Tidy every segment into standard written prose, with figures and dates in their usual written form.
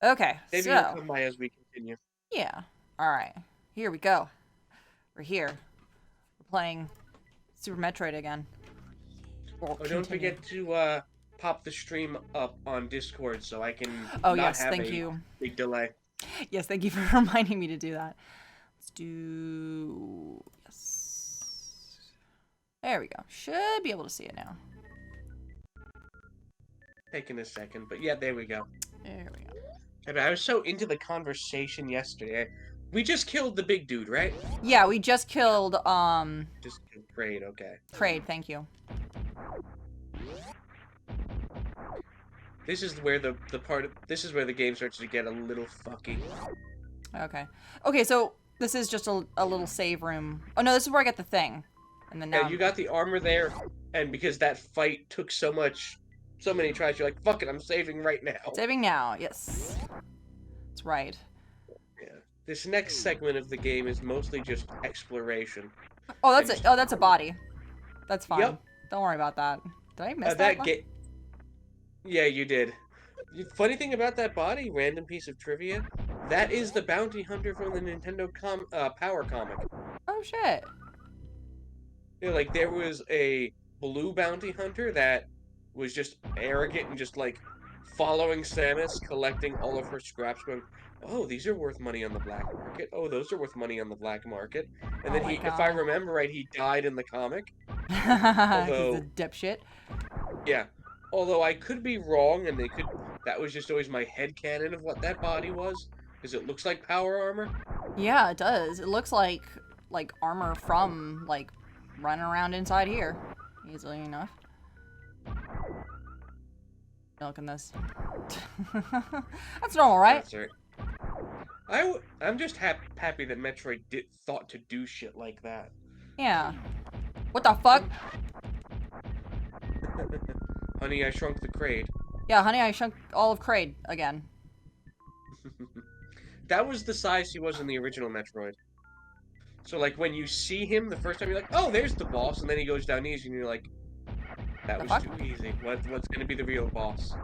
Okay, Maybe you'll so come by as we continue. yeah. All right, here we go. We're here. We're playing Super Metroid again. Or Oh, don't continue. forget to pop the stream up on Discord so I can Oh not yes, have thank a you. big delay. Yes, thank you for reminding me to do that. Let's do yes. There we go. Should be able to see it now. Taking a second, but yeah, there we go. There we go. I was so into the conversation yesterday. We just killed the big dude, right? Yeah, we just killed Just great, okay. Kraid, thank you. This is where the part of, this is where the game starts to get a little fucky. Okay. Okay, so this is just a little save room. Oh no, this is where I get the thing. And then Yeah, now you got the armor there, and because that fight took so many tries, you're like, fuck it, I'm saving right now. saving now. Yes. That's right. Yeah. This next segment of the game is mostly just exploration. Oh, And that's just, a that's a body. That's fine. yep, Don't worry about that. Did I miss that that one? get. Yeah, you did. Funny thing about that body, random piece of trivia, that is the bounty hunter from the Nintendo Power comic. Oh shit. You know, like there was a blue bounty hunter that was just arrogant and just like following Samus, collecting all of her scraps, going, "Oh, these are worth money on the black market. Oh, those are worth money on the black market." And Oh then my if I god. remember right, he died in the comic. He's a Although, dipshit. yeah, although I could be wrong, and that was just always my head canon of what that body was, because it looks like power armor. Yeah, it does. It looks like armor from like running around inside here. Easily enough. Milking this. That's normal, right? That's right. I'm just happy that Metroid thought to do shit like that. Yeah. What the fuck? Um, Honey, I Shrunk the Crate. Yeah, honey, I shrunk all of Kraid again. That was the size he was in the original Metroid. So like when you see him the first time, you're like, "Oh, there's the boss," and then he goes down easy, and you're like, "That The was fuck? too easy. What's gonna be the real boss?"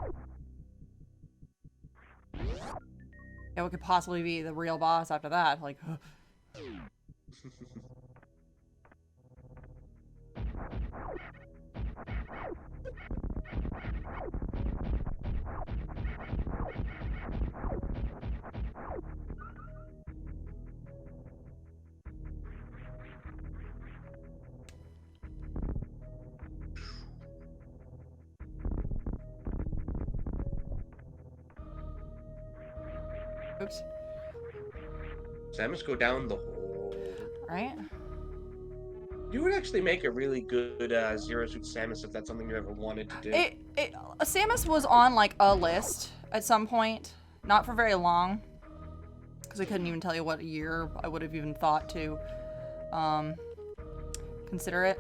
Yeah, what could possibly be the real boss after that? Like, oops. Samus go down the hole. Right? You would actually make a really good Zero Suit Samus if that's something you ever wanted to do. Samus was on like a list at some point, not for very long, because I couldn't even tell you what year I would have even thought to, um, consider it.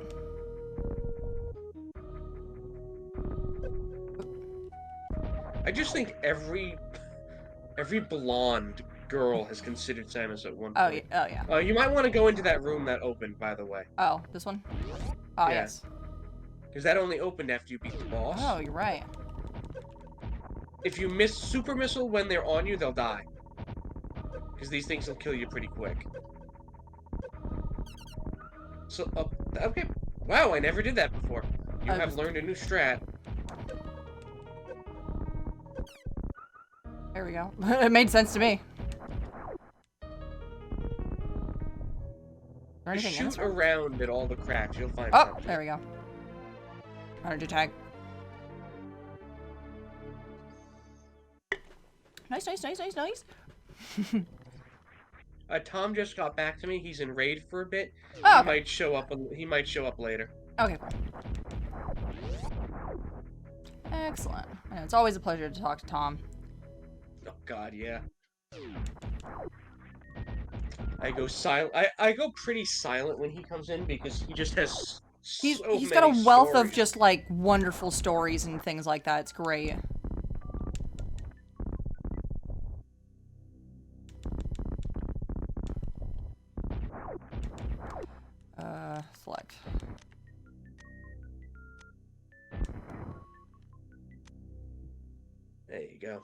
I just think every blonde girl has considered Samus at one Oh yeah. point. Oh yeah. You might want to go into that room that opened, by the way. Oh, this one. Oh Yeah, yes. because that only opened after you beat the boss. Oh, you're right. If you miss Super Missile when they're on you, they'll die. Because these things will kill you pretty quick. So, okay. Wow, I never did that before. You have learned a new strat. There we go. It made sense to me. Is there Just anything in this shoot room? around at all the cracks. You'll find Oh, something. there we go. Energy tag. Nice, nice, nice, nice, nice. Tom just got back to me. He's in raid for a bit. Oh, He okay. might show up. He might show up later. Okay, cool. Excellent. And it's always a pleasure to talk to Tom. Oh God, yeah. I go silent. I go pretty silent when he comes in because he just has so He's got a many wealth of stories. just like wonderful stories and things like that. It's great. Select. There you go.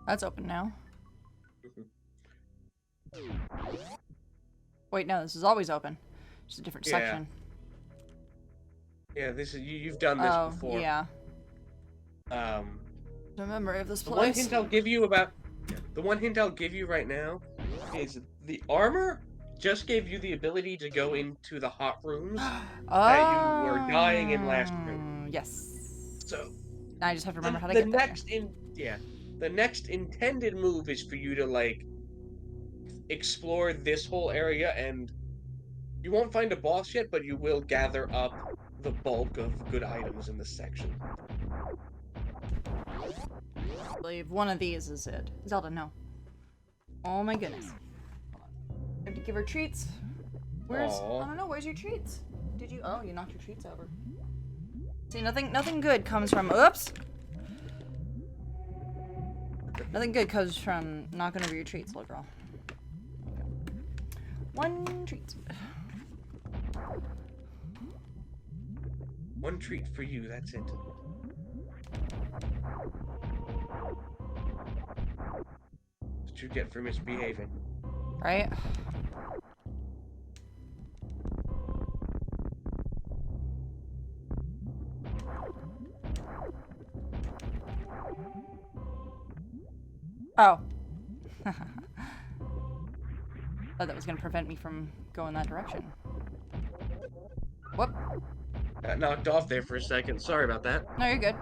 That's open now. Wait, no, this is always open. Just a different section. Yeah, this is you've done this before. Yeah. No memory of this place. The one hint I'll give you right now is the armor just gave you the ability to go into the hot rooms that you were dying in last room. Yes. So now I just have to remember how to get the next intended move is for you to like explore this whole area, and you won't find a boss yet, but you will gather up the bulk of good items in this section. I believe one of these is it. Zelda, no. Oh my goodness. I have to give her treats. Where's... Aww. I don't know, where's your treats? Did you... Oh, you knocked your treats over. See, nothing good comes from... Oops! Nothing good comes from knocking over your treats, little girl. One treat. One treat for you, that's it. What you get for misbehaving. Right? Oh. Thought that was gonna prevent me from going that direction. Whoop. Got knocked off there for a second. Sorry about that. No, you're good.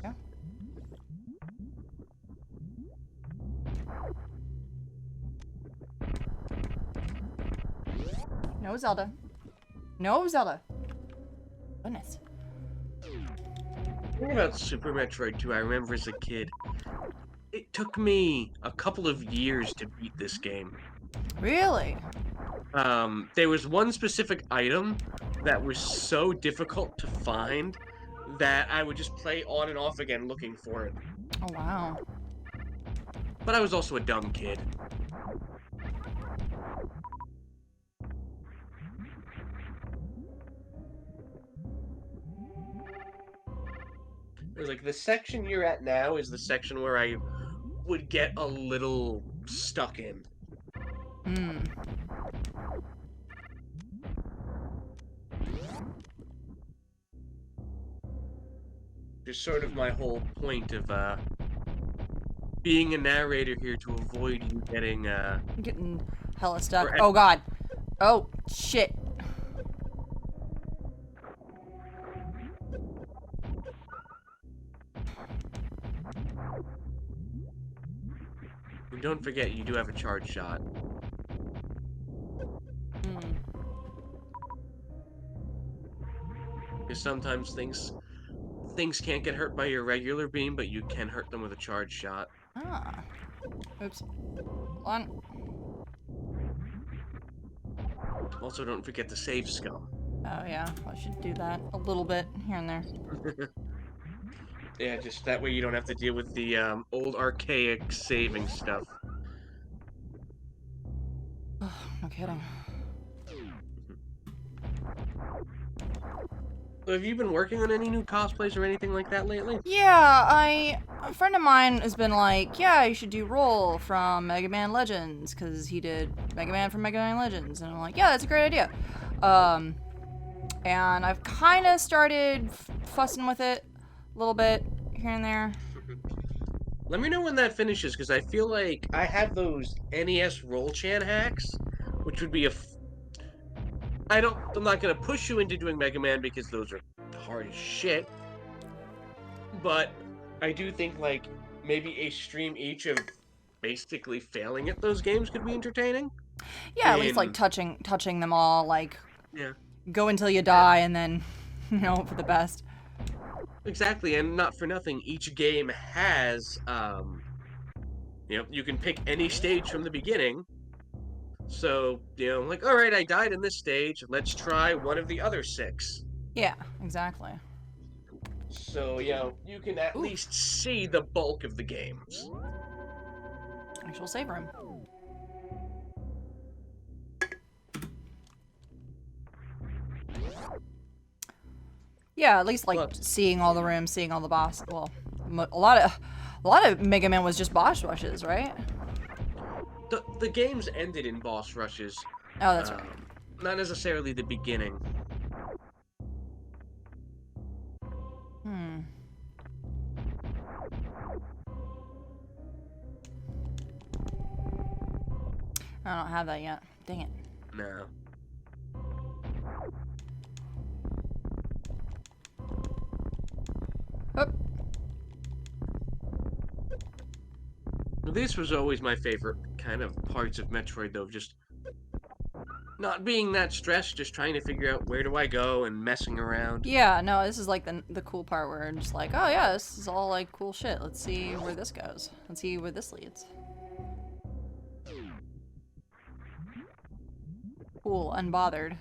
Yeah. No, Zelda. No, Zelda. Goodness. What about Super Metroid 2? I remember as a kid. It took me a couple of years to beat this game. Really? There was one specific item that was so difficult to find that I would just play on and off again looking for it. Oh, wow. But I was also a dumb kid. It was like the section you're at now is the section where I would get a little stuck in. Hmm. Just sort of my whole point of being a narrator here to avoid you getting I'm getting hella stuck. Oh god. Oh shit. And don't forget you do have a charge shot. Because sometimes things can't get hurt by your regular beam, but you can hurt them with a charge shot. Ah. Oops. Hold on. Also, don't forget to save scum. Oh yeah, I should do that a little bit here and there. Yeah, just that way you don't have to deal with the old archaic saving stuff. No kidding. So have you been working on any new cosplays or anything like that lately? Yeah, a friend of mine has been like, yeah, you should do Roll from Mega Man Legends, because he did Mega Man from Mega Man Legends, and I'm like, yeah, that's a great idea. And I've kind of started fussing with it a little bit here and there. Let me know when that finishes, because I feel like I have those NES roll chan hacks, which would be I'm not gonna push you into doing Mega Man because those are hard as shit. But I do think like maybe a stream each of basically failing at those games could be entertaining. Yeah, at least like touching them all, like go until you die and then hope for the best. Exactly, and not for nothing, each game has you can pick any stage from the beginning. So, like, all right, I died in this stage. Let's try one of the other 6. Yeah, exactly. So, you can at least see the bulk of the games. Actual save room. Yeah, at least, like, seeing all the rooms, seeing all the A lot of Mega Man was just boss rushes, right? The games ended in boss rushes. Oh, that's right. Not necessarily the beginning. Hmm. I don't have that yet. Dang it. No. Oop. This was always my favorite kind of parts of Metroid, though, just not being that stressed, just trying to figure out where do I go and messing around. Yeah, no, this is like the cool part where I'm just like, oh yeah, this is all like cool shit. Let's see where this goes. Let's see where this leads. Cool, unbothered.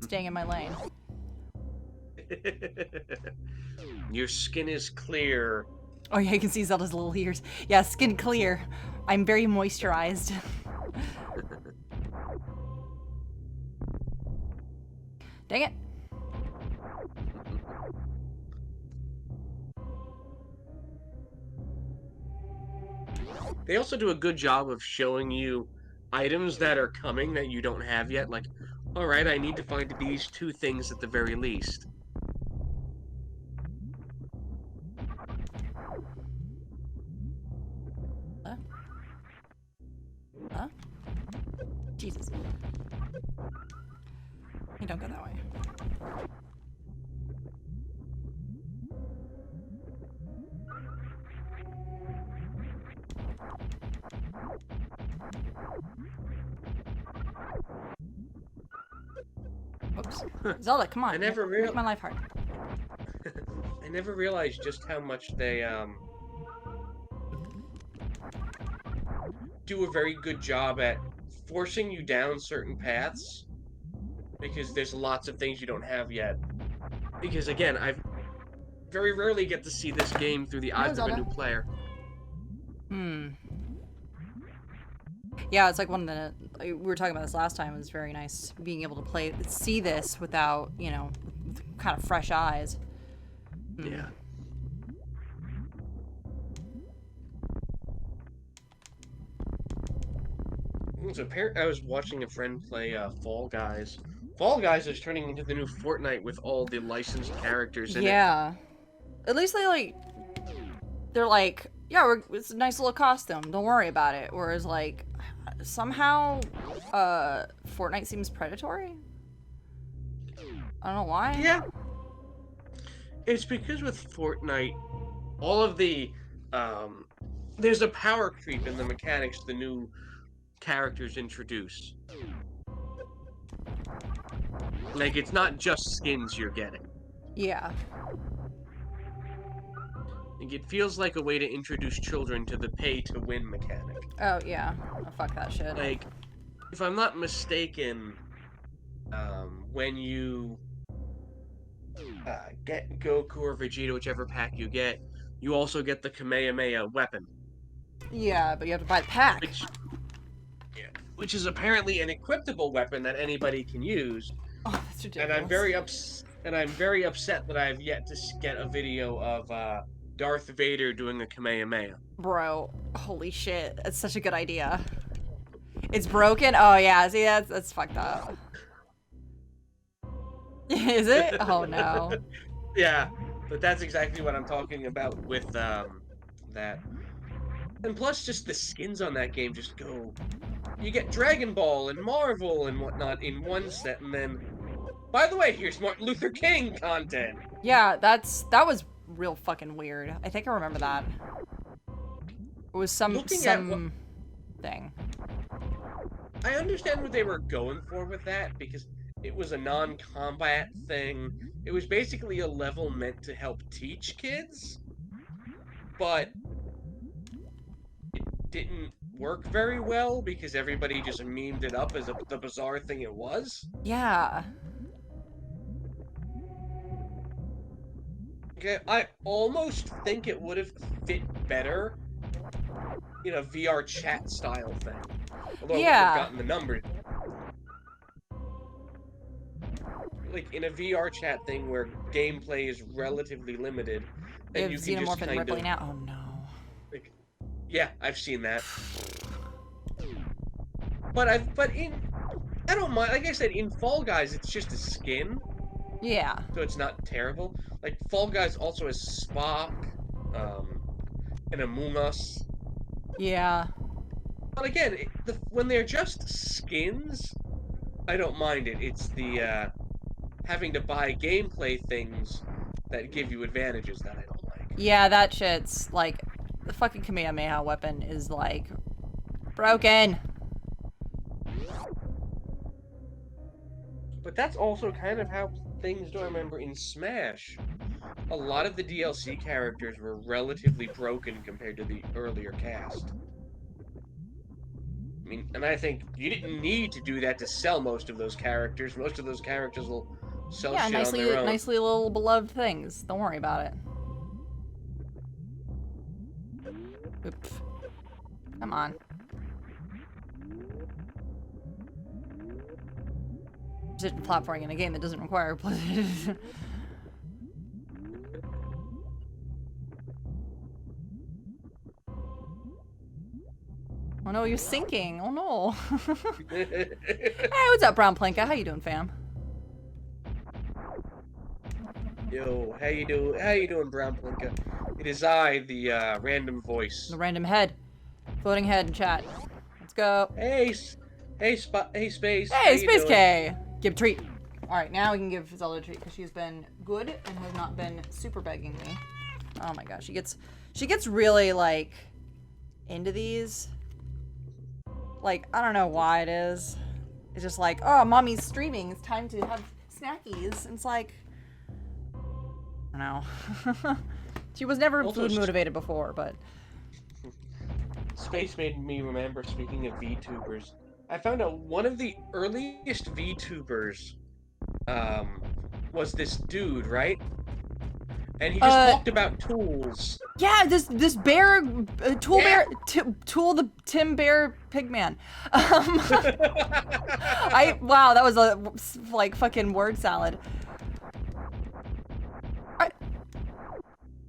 Staying in my lane. Your skin is clear. Oh yeah, you can see Zelda's little ears. Yeah, skin clear. I'm very moisturized. Dang it. They also do a good job of showing you items that are coming that you don't have yet. Like, alright, I need to find these two things at the very least. Huh? Jesus. You don't go that way. Oops. Zelda, come on. I never Make my life hard. I never realized just how much they do a very good job at forcing you down certain paths because there's lots of things you don't have yet. Because again, I very rarely get to see this game through the eyes of a new player. Hmm. Yeah, it's like one of the, we were talking about this last time. It was very nice being able to see this without, you know, with kind of fresh eyes. Yeah. So I was watching a friend play Fall Guys. Fall Guys is turning into the new Fortnite with all the licensed characters in it. Yeah. At least they're like, yeah, it's a nice little costume. Don't worry about it. Whereas like, somehow, Fortnite seems predatory. I don't know why. Yeah. It's because with Fortnite, all of the, there's a power creep in the mechanics the new characters introduce. Like, it's not just skins you're getting. Yeah. Like, it feels like a way to introduce children to the pay-to-win mechanic. Oh, yeah. Oh, fuck that shit. Like, if I'm not mistaken, when you get Goku or Vegeta, whichever pack you get, you also get the Kamehameha weapon. Yeah, but you have to buy the pack. Which is apparently an equipable weapon that anybody can use. Oh, that's ridiculous. And I'm very upset that I've yet to get a video of Darth Vader doing a Kamehameha. Bro, holy shit. That's such a good idea. It's broken? Oh, yeah. See, that's fucked up. Is it? Oh, no. Yeah, but that's exactly what I'm talking about with that. And plus, just the skins on that game just go... You get Dragon Ball and Marvel and whatnot in one set, and then... By the way, here's Martin Luther King content! Yeah, that was real fucking weird. I think I remember that. It was some thing. I understand what they were going for with that, because it was a non-combat thing. It was basically a level meant to help teach kids, but it didn't work very well because everybody just memed it up as the bizarre thing it was. Yeah. Okay, I almost think it would have fit better in a VR chat style thing. Although yeah. I wouldn't have gotten the numbers. Like, in a VR chat thing where gameplay is relatively limited, They and have you can just Xenomorph and kind Ripley of now. Oh no. like, yeah, I've seen that. I don't mind. Like I said, in Fall Guys, it's just a skin, Yeah. so it's not terrible. Like Fall Guys also has Spock, um, and Among Us. Yeah. But again, when they're just skins, I don't mind it. It's the having to buy gameplay things that give you advantages that I don't like. Yeah, that shit's like the fucking Kamehameha weapon is like broken. But that's also kind of how things do. I remember in Smash, a lot of the DLC characters were relatively broken compared to the earlier cast. I mean, and I think you didn't need to do that to sell most of those characters. Most of those characters will sell Yeah, shit on their own. nicely little beloved things. Don't worry about it. Oops. Come on. Just platforming in a game that doesn't require Oh no, you're sinking. Oh no. Hey, what's up, Brown Planka? How you doing, fam? Yo, how you doing? How you doing, Brown Plinka? It is I, the random voice. The random head. Floating head in chat. Let's go. Hey, hey, Space. How Hey, you Space doing? K! Give a treat. Alright, now we can give Zelda a treat because she's been good and has not been super begging me. Oh my gosh, she gets really, like, into these. Like, I don't know why it is. It's just like, oh, mommy's streaming. It's time to have snackies. And it's like, I don't know. She was never Also, food motivated before, but Space made me remember, speaking of VTubers, I found out one of the earliest VTubers was this dude, right? And he just talked about tools. yeah, this bear, Tool Yeah. Bear, Tool the Tim Bear Pigman. Wow, that was a like fucking word salad.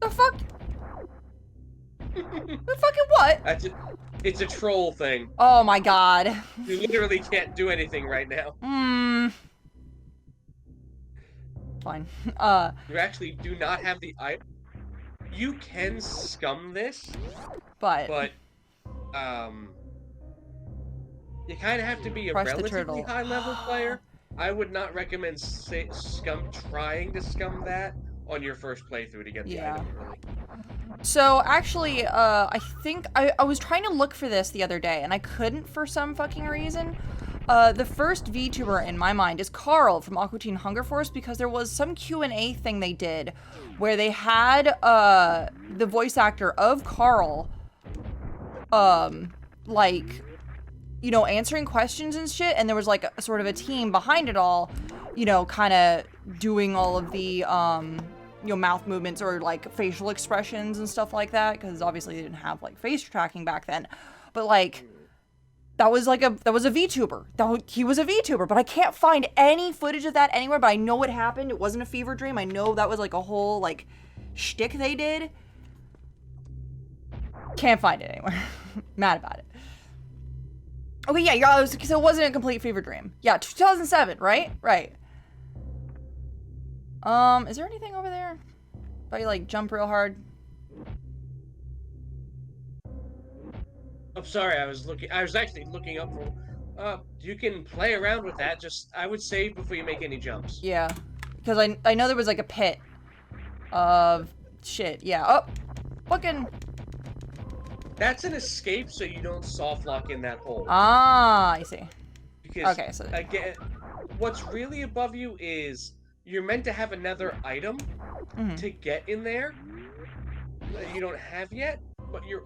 The fuck? The fucking what? It's a troll thing. Oh my god. You literally can't do anything right now. Fine. You actually do not have the You can scum this, but you kind of have to be a Crush the relatively turtle. high-level player. I would not recommend trying to scum that on your first playthrough to get the item early. So actually, I think I was trying to look for this the other day and I couldn't for some fucking reason. The first VTuber in my mind is Carl from Aqua Teen Hunger Force because there was some Q&A thing they did where they had the voice actor of Carl like, you know, answering questions and shit, and there was like a sort of a team behind it all, you know, kind of doing all of the you know, mouth movements or like facial expressions and stuff like that, because obviously they didn't have like face tracking back then. But like that was a VTuber. He was a VTuber, but I can't find any footage of that anywhere, but I know it happened. It wasn't a fever dream. I know that was like a whole like shtick they did. Can't find it anywhere. Mad about it. Okay, yeah, so it wasn't a complete fever dream. Yeah, 2007, right? Right. Is there anything over there? If I like jump real hard? I'm sorry, I was actually looking up for you can play around with that, I would save before you make any jumps. Yeah. Because I know there was like a pit of shit. Yeah. Oh, fucking. That's an escape so you don't soft lock in that hole. Ah, I see. Because okay, so again, what's really above you is you're meant to have another item to get in there that you don't have yet, but you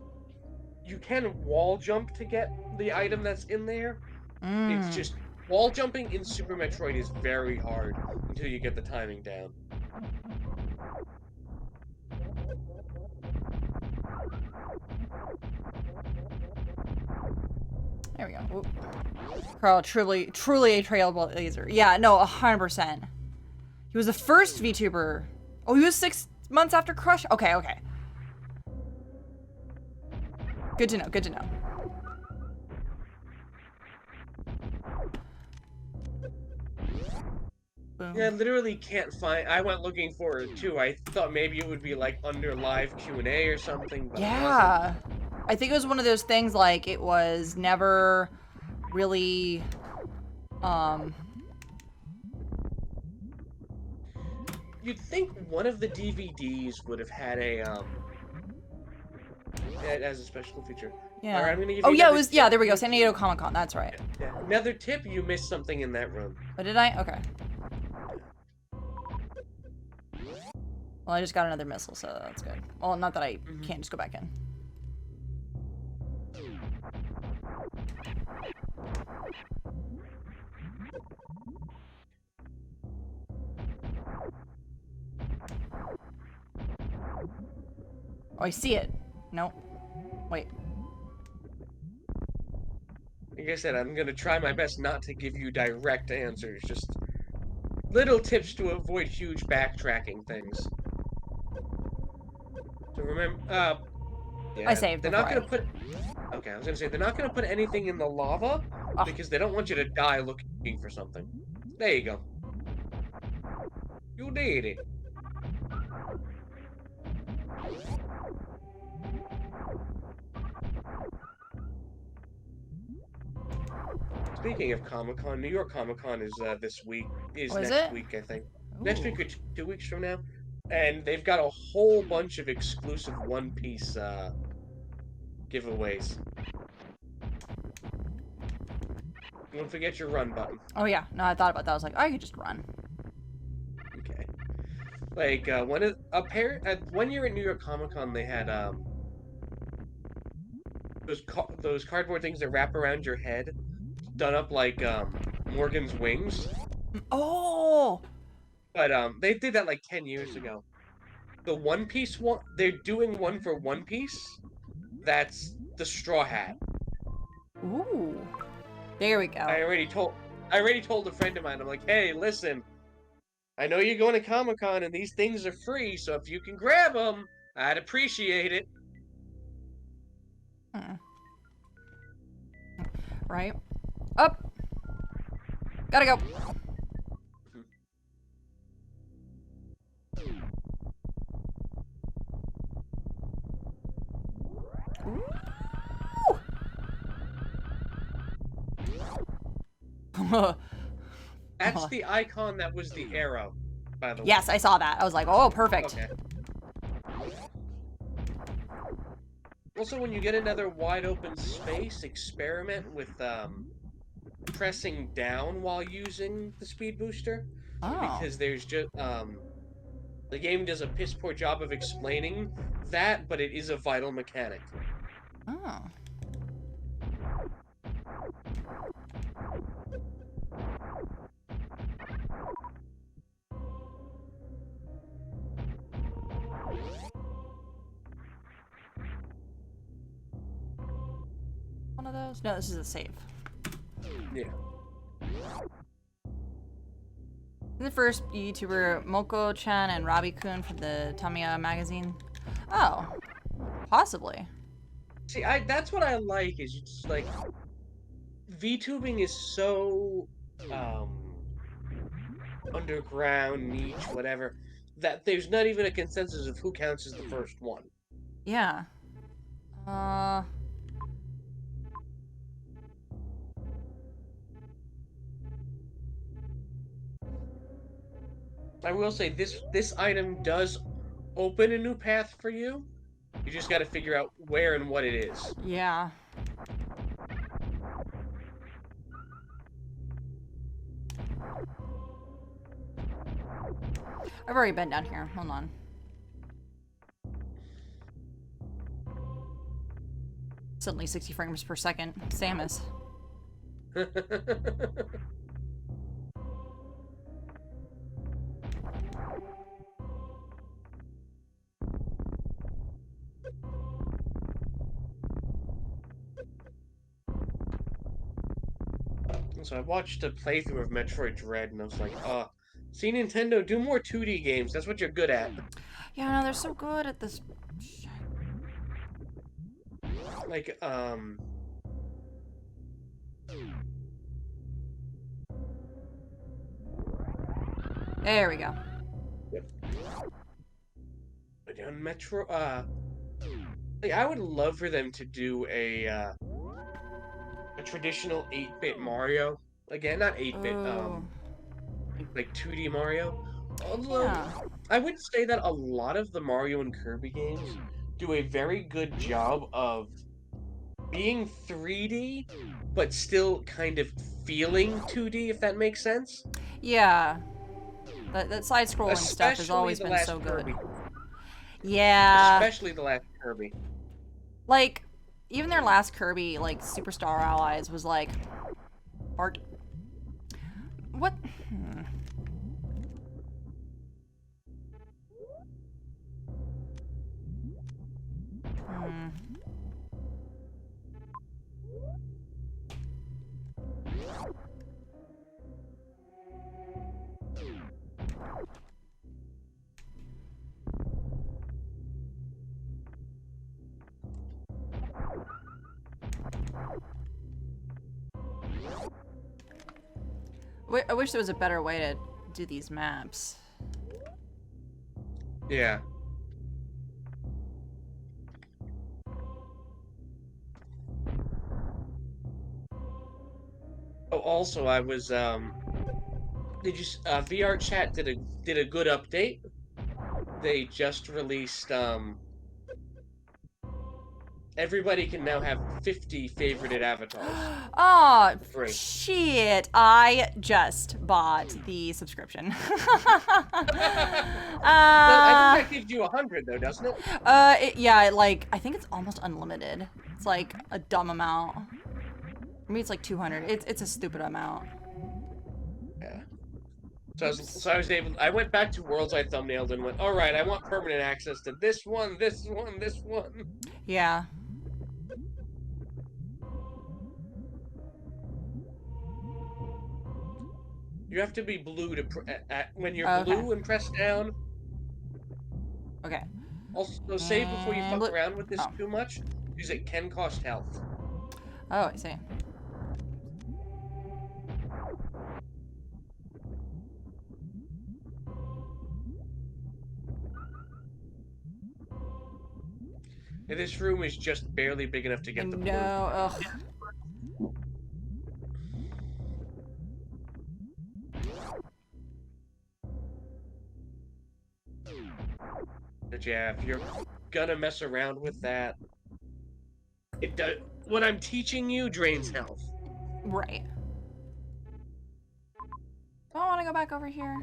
can wall jump to get the item that's in there. It's just wall jumping in Super Metroid is very hard until you get the timing down. There we go. Oop. Carl, truly a trailblazer. Yeah, no, 100%. He was the first VTuber. Oh, he was Months after Crush. Okay, okay. Good to know. Good to know. Boom. Yeah, I literally can't find. I went looking for it too. I thought maybe it would be like under live Q&A or something, but it wasn't. Yeah. I think it was one of those things like it was never really You'd think one of the DVDs would have had as a special feature. All right, yeah. I'm gonna give Oh you yeah, it another was tip. there we go. San Diego Comic-Con. That's right. Another tip. You missed something in that room. But did I? Okay. Well, I just got another missile, so that's good. Well, not that I can't just go back in. Oh, I see it. Nope. Wait. Like I said, I'm gonna try my best not to give you direct answers. Just little tips to avoid huge backtracking things. So remember, yeah, I saved they're before not gonna put. Okay, I was gonna say they're not gonna put anything in the lava Oh. because they don't want you to die looking for something. There you go. You did it. Speaking of Comic-Con, New York Comic-Con is this week. Is Oh, is next it? week, I think. Next week Ooh. or 2 weeks from now, and they've got a whole bunch of exclusive One Piece giveaways. Don't forget your run button. Oh yeah. No, I thought about that. I was like, I could just run. Okay. Like one year at New York Comic Con, they had those cardboard things that wrap around your head, done up like Morgan's wings. Oh. But they did that like 10 years ago. The One Piece one, they're doing one for One Piece. That's the Straw Hat. Ooh. There we go. I already told a friend of mine. I'm like, hey, listen, I know you're going to Comic Con and these things are free, so if you can grab them, I'd appreciate it. Right. Up. Gotta go. That's the icon that was the arrow, by the way. Yes, I saw that. I was like, oh, perfect. Okay. Also, when you get another wide open space, experiment with pressing down while using the speed booster. Oh. Because there's just the game does a piss poor job of explaining that, but it is a vital mechanic. Oh. One of those? No, this is a save. Yeah. The first YouTuber Moko-chan and Robbie-kun from the Tamiya magazine. Oh, possibly. See, that's what I like is it's like VTubing is so underground, niche, whatever, that there's not even a consensus of who counts as the first one. Yeah. I will say this item does open a new path for you. You just got to figure out where and what it is. Yeah. I've already been down here. Hold on. Suddenly 60 frames per second. Samus. So I watched a playthrough of Metroid Dread, and I was like, See, Nintendo, do more 2D games. That's what you're good at. Yeah, no, they're so good at this. Like, There we go. on Metro, like, I would love for them to do a traditional 8-bit Mario. Again, not 8-bit, Oh. like 2D Mario. Although, Yeah. I would say that a lot of the Mario and Kirby games do a very good job of being 3D, but still kind of feeling 2D, if that makes sense. Yeah. That side-scrolling stuff has Especially always the been last so good. Kirby. Yeah. Especially the last Kirby. Like, even their last Kirby, like, Superstar Allies was like... Bart... What? I wish there was a better way to do these maps. Yeah. Oh, also, I was did you VR Chat did a good update. They just released everybody can now have 50 favorited avatars Oh, for free. shit. I just bought the subscription. I think that gives you 100 though, doesn't it? Yeah, like, I think it's almost unlimited. It's like a dumb amount. Maybe it's like 200. It's a stupid amount. Yeah. I went back to Worlds I thumbnailed and went, all right, I want permanent access to this one, this one, this one. Yeah. You have to be blue to when you're Okay. blue and press down. Okay. Also, save before you fuck look. around with this Oh. too much, because it can cost health. Oh, I see. And this room is just barely big enough to get the blue. No, ugh. But yeah, if you're gonna mess around with that, it does. What I'm teaching you drains health. Right. Do I want to go back over here?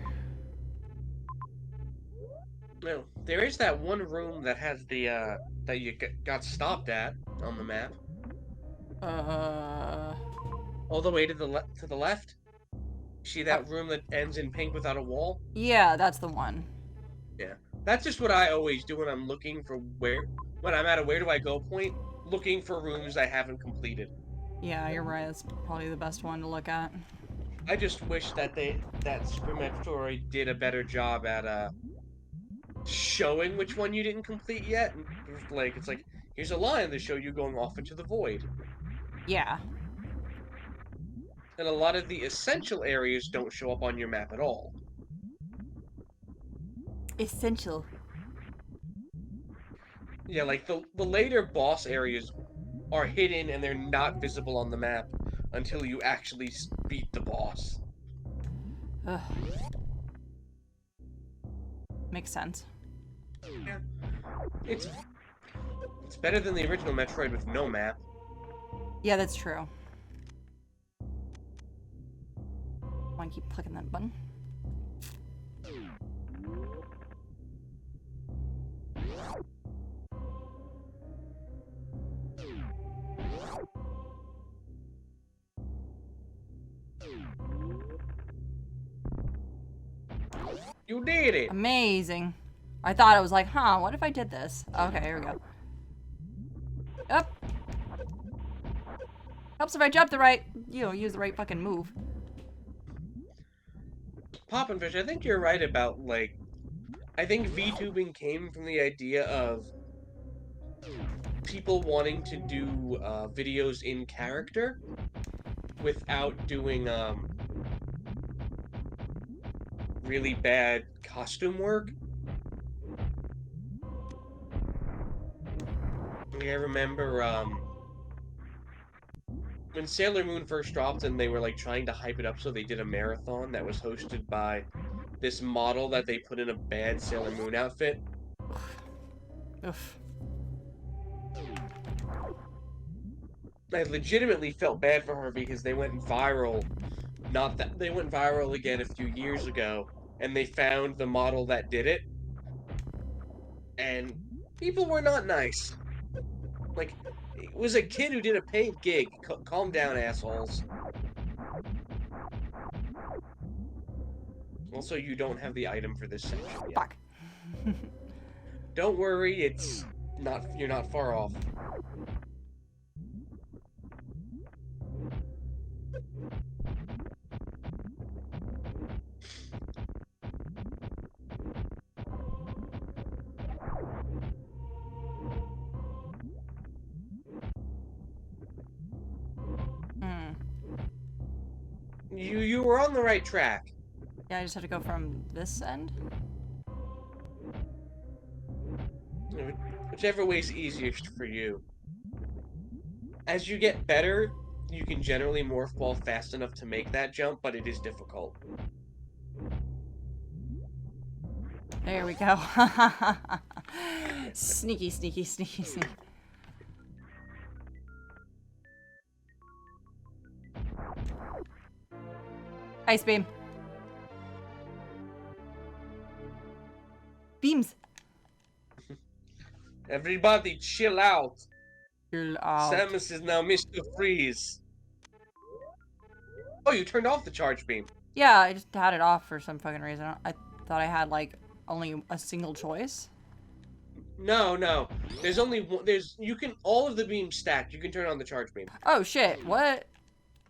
No, there is that one room that has the that you got stopped at on the map. All the way to the left. See that room that ends in pink without a wall? Yeah, that's the one. Yeah. That's just what I always do when I'm looking for when I'm at a where do I go point, looking for rooms I haven't completed. Yeah, you're right. That's probably the best one to look at. I just wish that Super Metroid did a better job at showing which one you didn't complete yet. And like it's like here's a line that show you going off into the void. Yeah. And a lot of the essential areas don't show up on your map at all. Essential. Yeah, like the later boss areas are hidden and they're not visible on the map until you actually beat the boss. Ugh. Makes sense. Yeah. It's better than the original Metroid with no map. Yeah, that's true. I want to keep clicking that button. You did it! Amazing. I thought it was like, huh, what if I did this? Okay, here we go. Up. Helps if I jump the right, use the right fucking move. Poppin' Fish, I think you're right about, like, I think VTubing came from the idea of people wanting to do videos in character without doing really bad costume work. Like, I remember when Sailor Moon first dropped and they were like trying to hype it up, so they did a marathon that was hosted by this model that they put in a bad Sailor Moon outfit. Oof. I legitimately felt bad for her because they went viral. Not that they went viral again a few years ago, and they found the model that did it, and people were not nice. Like, it was a kid who did a paid gig. Calm down, assholes. Also, you don't have the item for this section yet. Fuck. Don't worry, you're not far off. Hmm. You were on the right track. Yeah, I just have to go from this end. Whichever way's easiest for you. As you get better, you can generally morph ball fast enough to make that jump, but it is difficult. There we go. Sneaky, sneaky, sneaky, sneaky. Ice beam. Beams. Everybody, chill out. Chill out. Samus is now Mr. Freeze. Oh, you turned off the charge beam. Yeah, I just had it off for some fucking reason. I thought I had like only a single choice. No. There's only one. You can all of the beams stacked. You can turn on the charge beam. Oh shit! What?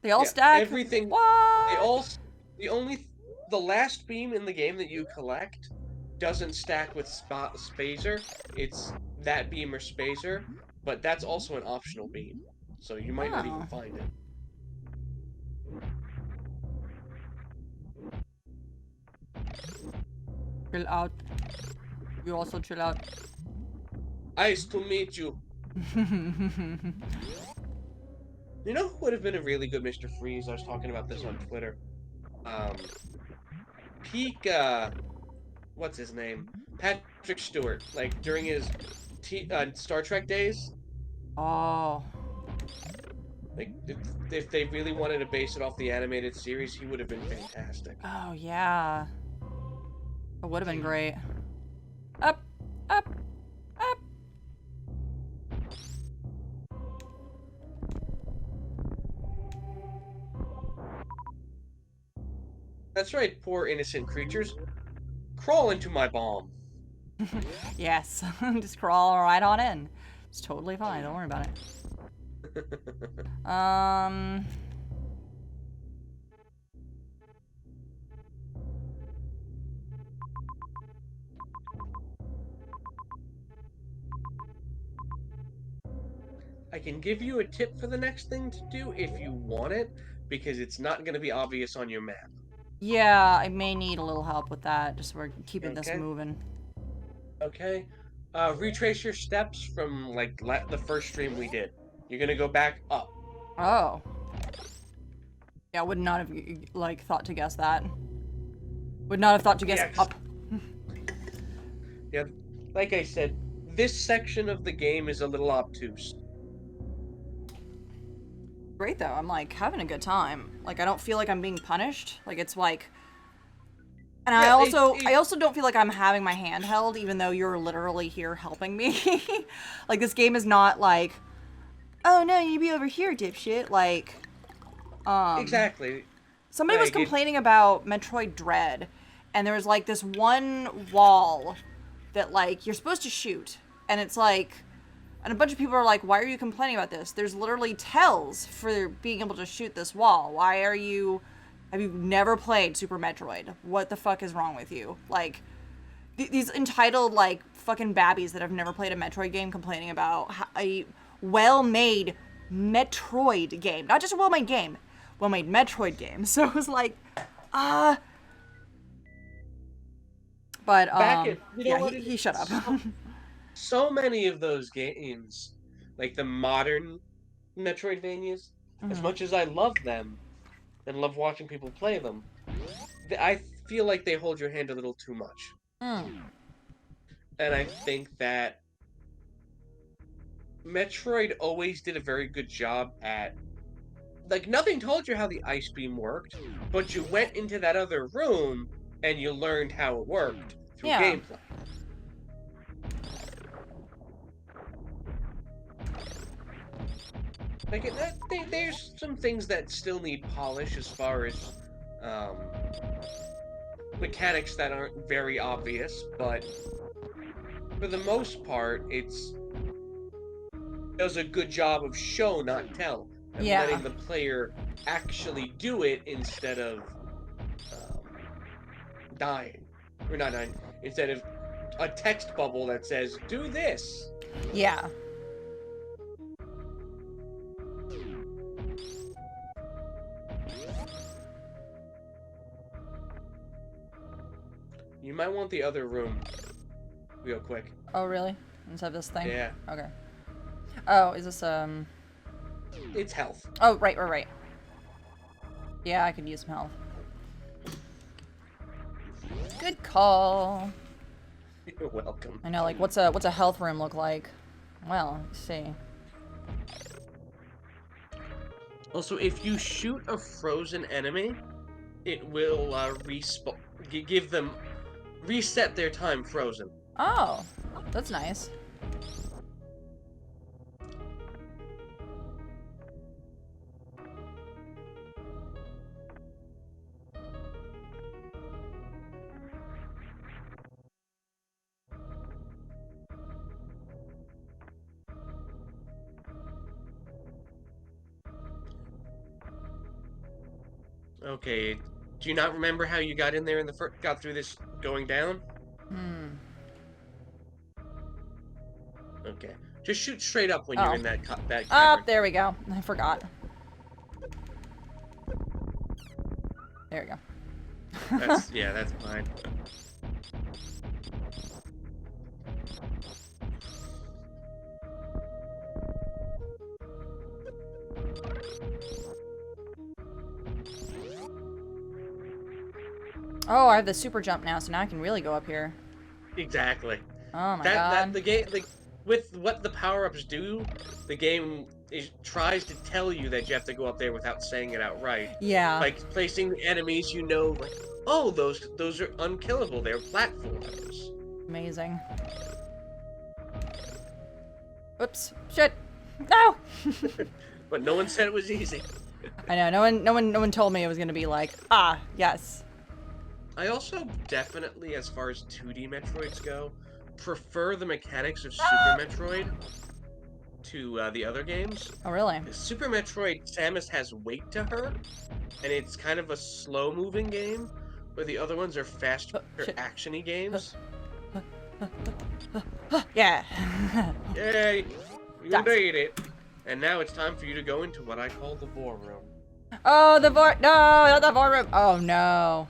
They all stack? Everything. What? They all. The last beam in the game that you collect doesn't stack with Spazer. It's that beam or Spazer, but that's also an optional beam, so you might not even find it. Chill out. You also chill out. Nice to meet you. You know who would have been a really good Mr. Freeze? I was talking about this on Twitter. Peak, what's his name? Patrick Stewart. Like, during his Star Trek days. Oh. Like, if they really wanted to base it off the animated series, he would have been fantastic. Oh, yeah. It would have been great. Up, up, up. That's right, poor innocent creatures. Crawl into my bomb. Yes, just crawl right on in. It's totally fine. Don't worry about it. I can give you a tip for the next thing to do if you want it, because it's not going to be obvious on your map. Yeah, I may need a little help with that. Just we're keeping this moving. Okay. Retrace your steps from, like, the first stream we did. You're gonna go back up. Oh. Yeah, I would not have, like, thought to guess that. Would not have thought to guess up. Yeah, like I said, this section of the game is a little obtuse. Great, though. I'm, like, having a good time. Like, I don't feel like I'm being punished. Like, it's, like... And yeah, I also don't feel like I'm having my hand held, even though you're literally here helping me. Like, this game is not like, oh no, you be over here, dipshit. Like, exactly. Somebody was complaining about Metroid Dread, and there was like this one wall that like you're supposed to shoot, and it's like, and a bunch of people are like, why are you complaining about this? There's literally tells for being able to shoot this wall. Why are you Have you never played Super Metroid? What the fuck is wrong with you? Like, these entitled, like, fucking babbies that have never played a Metroid game complaining about a well-made Metroid game. Not just a well-made game, well-made Metroid game. So it was like, but, Back at, you know yeah, what he shut up. So many of those games, like the modern Metroidvanias, as much as I love them and love watching people play them, I feel like they hold your hand a little too much. And I think that Metroid always did a very good job at, like, nothing told you how the ice beam worked, but you went into that other room and you learned how it worked through Yeah. gameplay. Like, there's some things that still need polish as far as mechanics that aren't very obvious, but for the most part, it does a good job of show, not tell, and Yeah. letting the player actually do it instead of dying. Or not dying, instead of a text bubble that says, do this! Yeah. You might want the other room real quick. Oh, really? Inside this thing? Yeah. Okay. Oh, is this, It's health. Oh, right. Yeah, I could use some health. Good call. You're welcome. I know, like, what's a health room look like? Well, let's see. Also, if you shoot a frozen enemy, it will give them reset their time frozen. Oh, that's nice. Okay, do you not remember how you got in there in the got through this going down? Okay, just shoot straight up when you're in that cavern. Oh, there we go. I forgot. There we go. Yeah, that's fine. Oh, I have the super jump now, so now I can really go up here. Exactly. Oh my god. The game, with what the power-ups do, the game tries to tell you that you have to go up there without saying it outright. Yeah. Like placing the enemies, you know, like, oh, those are unkillable. They're platformers. Amazing. Oops. Shit. No. But no one said it was easy. I know. No one told me it was gonna be like, yes. I also definitely, as far as 2D Metroids go, prefer the mechanics of Super Metroid to the other games. Oh, really? Super Metroid, Samus has weight to her, and it's kind of a slow-moving game, where the other ones are faster, action-y games. Yeah. Yay! You made it! And now it's time for you to go into what I call the Vor Room. Oh, the Vor- No, not the Vor Room! Oh, no.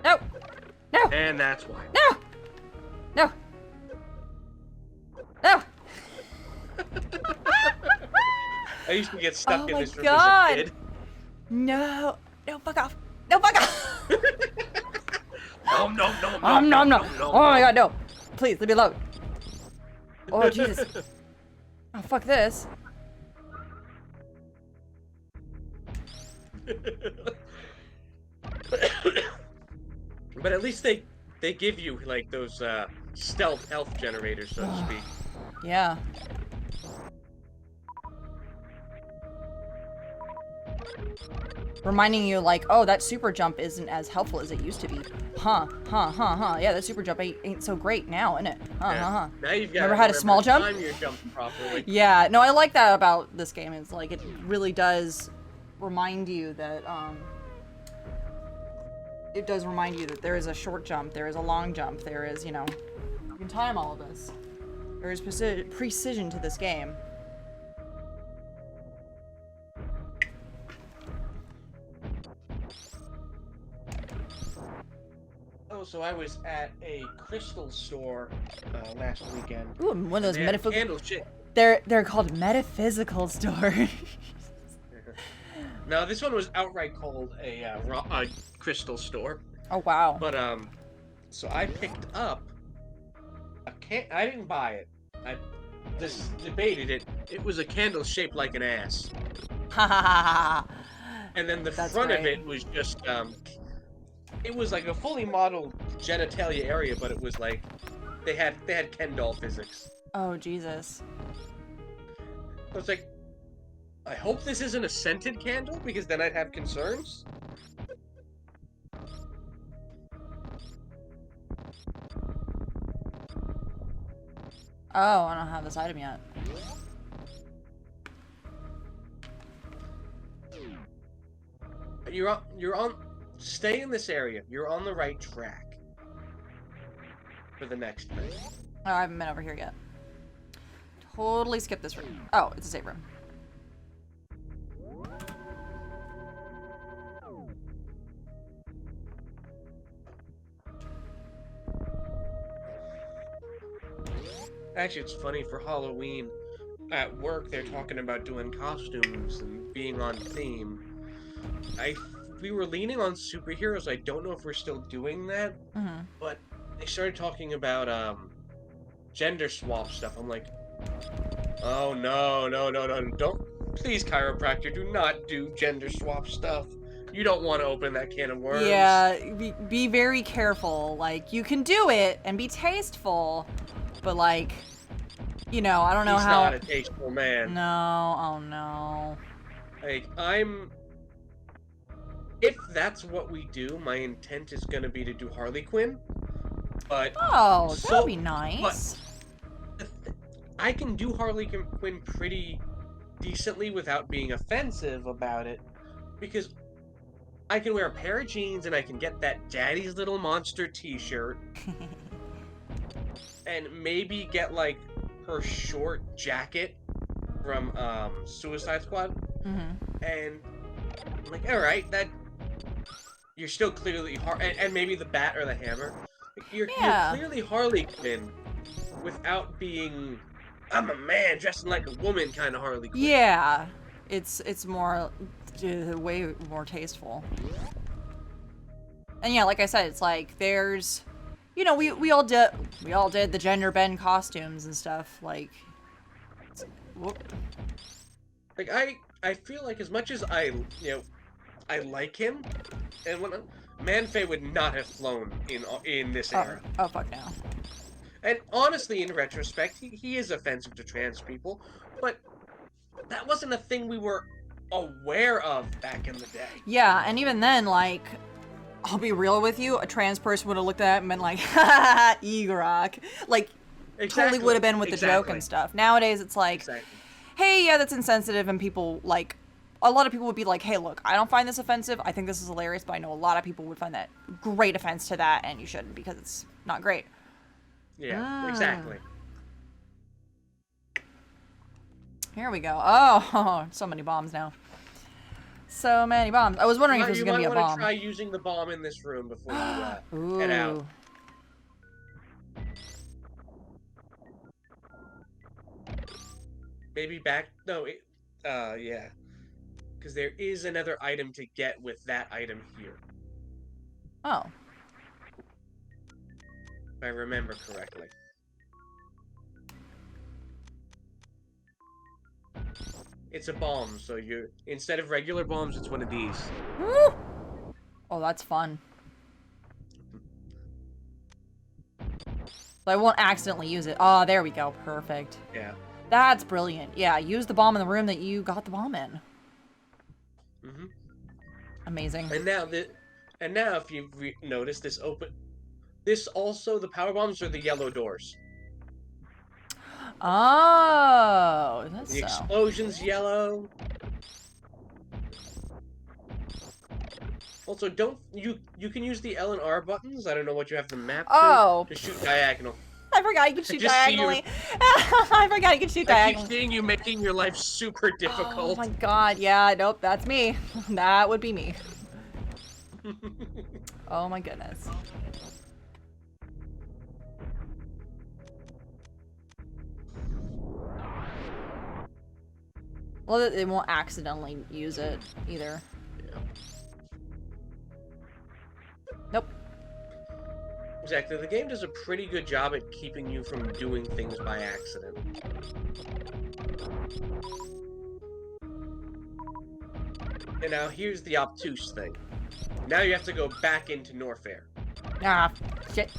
No! No! And that's why. No! No! No! I used to get stuck in this room as a kid. No! No, fuck off! No, fuck off! No. No. Oh my god, no! Please, leave me alone. Oh, Jesus. Oh, fuck this. But at least they give you, like, those stealth health generators, so to speak. Yeah. reminding you like, oh, that super jump isn't as helpful as it used to be. Huh. Yeah, that super jump ain't so great now, innit? Huh. Now you've got Remember how to small jump? time your jump properly. Yeah, no, I like that about this game. It's like, it really does remind you that, it does remind you that there is a short jump, there is a long jump, there is, you know, you can time all of this. There is precision to this game. Oh, so I was at a crystal store last weekend. Ooh, one of those metaphysical. Candle shit. They're called metaphysical store. No, this one was outright called a crystal store. Oh wow. But so I picked up a I didn't buy it. I just debated it. It was a candle shaped like an ass. Ha ha ha. And then the That's front of great. it was just it was like a fully modeled genitalia area, but it was like they had Ken doll physics. Oh Jesus. I was like, I hope this isn't a scented candle, because then I'd have concerns. Oh, I don't have this item yet. You're on. Stay in this area. You're on the right track for the next thing. Oh, I haven't been over here yet. Totally skipped this room. Oh, it's a save room. Actually, it's funny, for Halloween at work they're talking about doing costumes and being on theme. We were leaning on superheroes. I don't know if we're still doing that, but they started talking about gender swap stuff. I'm like, oh no, don't, please, chiropractor, do not do gender swap stuff. You don't want to open that can of worms. Yeah, be very careful. Like, you can do it and be tasteful, but like, you know, I don't know He's how. not a tasteful man. No, oh no. Like, if that's what we do, my intent is gonna be to do Harley Quinn. But Oh, that would be nice. But I can do Harley Quinn pretty decently without being offensive about it, because I can wear a pair of jeans and I can get that Daddy's Little Monster t-shirt. And maybe get like her short jacket from Suicide Squad. And I'm like, all right, that you're still clearly and maybe the bat or the hammer. You're clearly Harley Quinn without being, I'm a man dressing like a woman kind of Harley Quinn. Yeah, it's more way more tasteful. And yeah, like I said, it's like there's, you know, we all did the gender bend costumes and stuff. Like, whoop. Like I feel like as much as I like him, and when Man-Fae would not have flown in this era. Oh fuck no. And honestly, in retrospect, he is offensive to trans people, but that wasn't a thing we were aware of back in the day. Yeah, and even then, like, I'll be real with you, a trans person would have looked at it and been like, ha ha ha, Egrok. Like, totally would have been with the joke and stuff. Nowadays, it's like, hey, yeah, that's insensitive, and people, like, a lot of people would be like, hey, look, I don't find this offensive, I think this is hilarious, but I know a lot of people would find that great offense to that, and you shouldn't, because it's not great. Yeah, exactly. Here we go. Oh, so many bombs now. So many bombs. I was wondering if this was going to be a bomb. You might want to try using the bomb in this room before you head out. Maybe back... No, yeah. Because there is another item to get with that item here. Oh. If I remember correctly. It's a bomb, so instead of regular bombs, it's one of these. Woo! Oh, that's fun. So I won't accidentally use it. Oh, there we go. Perfect. Yeah. That's brilliant. Yeah, use the bomb in the room that you got the bomb in. Amazing. And now if you notice this also the power bombs are the yellow doors. Oh, that's The so. explosion's yellow. Also, don't you can use the L and R buttons. I don't know what you have them mapped Oh. to shoot diagonal. I forgot you could shoot just see you- diagonally. I forgot you could shoot I diagonally. keep seeing you making your life super Oh difficult. my god, yeah, nope, that's me. That would be me. Oh my goodness. Well, it won't accidentally use it either. Yeah. Nope. Exactly. The game does a pretty good job at keeping you from doing things by accident. And now here's the obtuse thing. Now you have to go back into Norfair. Ah, shit.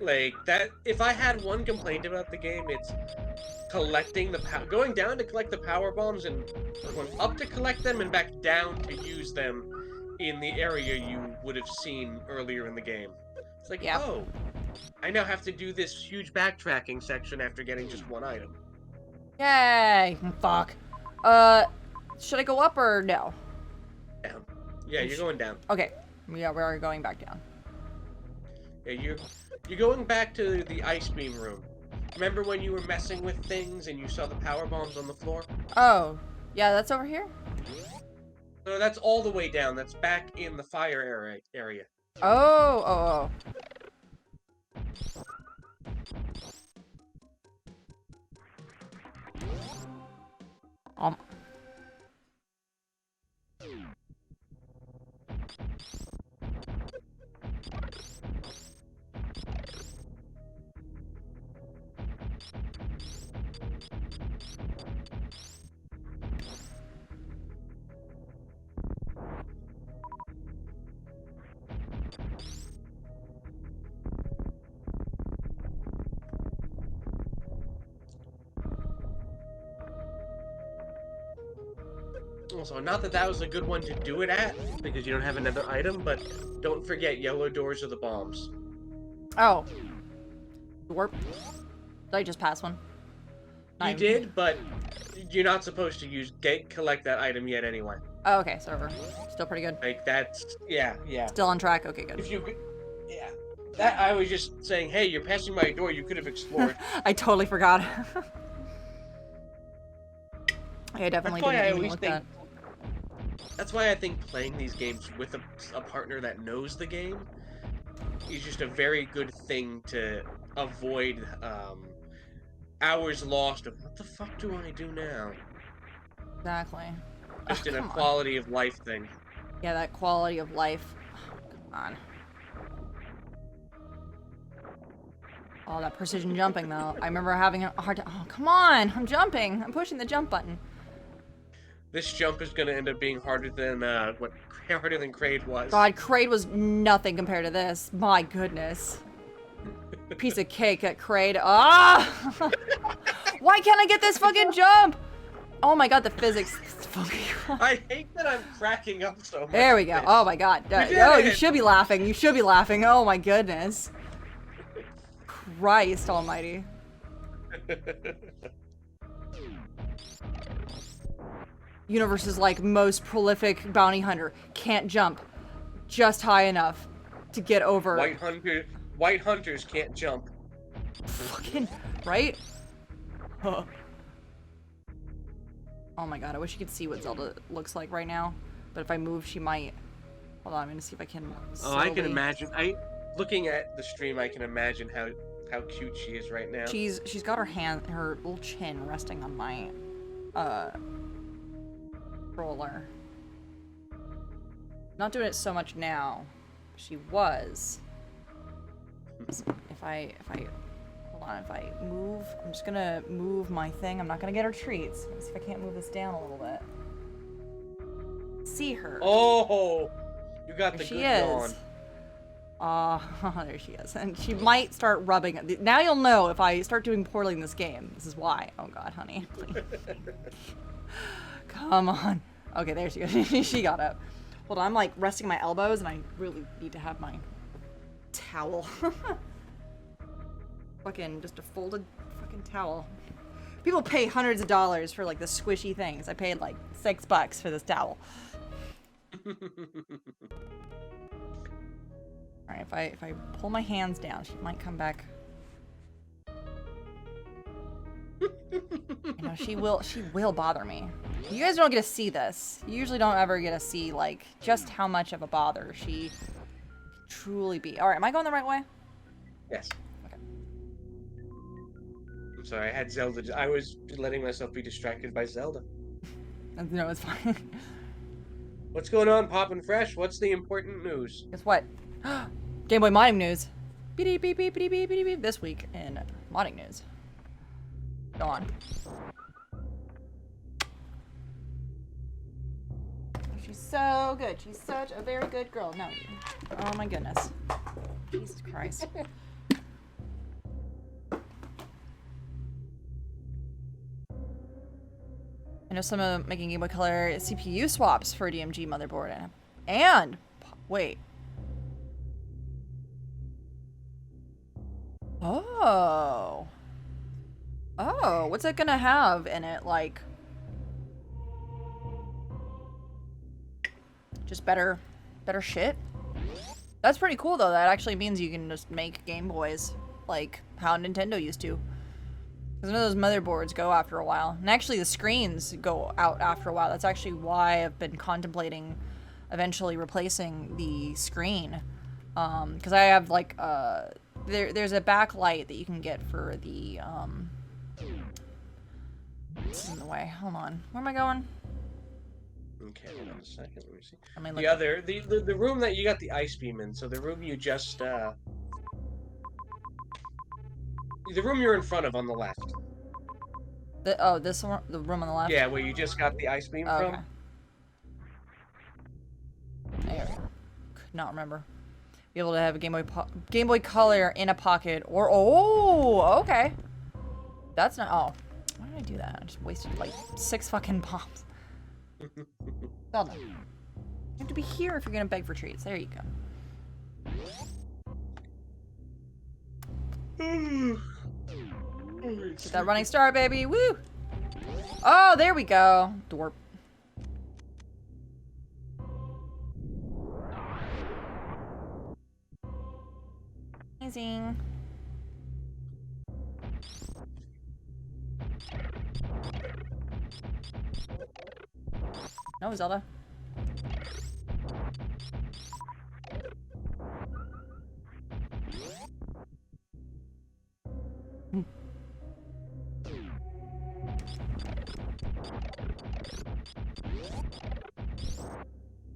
Like, that, if I had one complaint about the game, it's collecting going down to collect the power bombs and going up to collect them and back down to use them in the area you would have seen earlier in the game. It's like, Yep. oh, I now have to do this huge backtracking section after getting just one item. Yay. Fuck. Should I go up or no? Down. Yeah, you're going down. Okay. Yeah, we are going back down. Yeah, you're going back to the ice beam room. Remember when you were messing with things and you saw the power bombs on the floor? Oh, yeah, that's over here? No, that's all the way down. That's back in the fire area. Oh. Um. Also, not that that was a good one to do it at, because you don't have another item, but don't forget yellow doors are the bombs. Oh. Warp. Did I just pass one? You did, but you're not supposed to collect that item yet anyway. Oh, okay, server. Still pretty good. Like, that's, yeah. Still on track? Okay, good. Yeah. That, I was just saying, hey, you're passing my door, you could have explored. I totally forgot. I definitely That's why didn't I even always look think that. That's why I think playing these games with a partner that knows the game is just a very good thing to avoid hours lost of what the fuck do I do now? Exactly. Just in a come on. quality of life thing. Yeah, that quality of life. Come on. Oh, that precision jumping, though. I remember having a hard time. Oh, come on! I'm jumping! I'm pushing the jump button. This jump is gonna end up being harder than harder than Kraid was. God, Kraid was nothing compared to this. My goodness. Piece of cake at Kraid. Ah! Why can't I get this fucking jump? Oh my god, the physics. I hate that I'm cracking up so much. There we go. Oh my god. Oh, you should be laughing. You should be laughing. Oh my goodness. Christ almighty. Universe's like most prolific bounty hunter. Can't jump just high enough to get over. White hunters can't jump. Fucking right? Huh. Oh my god, I wish you could see what Zelda looks like right now. But if I move, she might. Hold on, I'm gonna see if I can. Oh, I can imagine. Looking at the stream, I can imagine how cute she is right now. She's got her little chin resting on my controller. Not doing it so much now. She was. If I hold on, if I move, I'm just gonna move my thing. I'm not gonna get her treats. Let's see if I can't move this down a little bit. See her. Oh, you got There the she good is. yawn. There she is. And she might start rubbing it. Now you'll know if I start doing poorly in this game. This is why. Oh god, honey. Please. Come on. Okay, there she goes. She got up. Hold on, I'm like resting my elbows, and I really need to have my towel. Fucking just a folded fucking towel. People pay hundreds of dollars for like the squishy things. I paid like $6 for this towel. All right, if I pull my hands down, she might come back. You know, she will bother me. You guys don't get to see this. You usually don't ever get to see like just how much of a bother she truly be. All right, am I going the right way? Yes. Okay. I'm sorry, I had Zelda. I was letting myself be distracted by Zelda. No, it's fine. What's going on, Poppin' Fresh? What's the important news? Guess what? Game Boy modding news. Beep, beep, beep, beep, beep, beep, beep. This week in modding news. Go on. She's so good. She's such a very good girl. No. Oh my goodness. Jesus Christ. I know some of making Game Boy Color CPU swaps for DMG motherboard. And wait. Oh. Oh, what's it gonna have in it? Like, just better shit? That's pretty cool though. That actually means you can just make Game Boys like how Nintendo used to. Because none of those motherboards go after a while. And actually the screens go out after a while. That's actually why I've been contemplating eventually replacing the screen. Because I have like, there's a backlight that you can get for the, this is in the way. Hold on. Where am I going? Okay, hold on a second. Let me see. I mean, The room that you got the ice beam in. So the room you just the room you're in front of on the left. This one, the room on the left. Yeah, where you just got the ice beam Oh, from. okay. There we go. Could not remember. Be able to have a Game Boy Color in a pocket, or okay. That's not. Oh, why did I do that? I just wasted like 6 fucking bombs. Zelda. You have to be here if you're gonna beg for treats. There you go. Get that running start, baby. Woo! Oh, there we go. Dorp. Amazing. No, Zelda.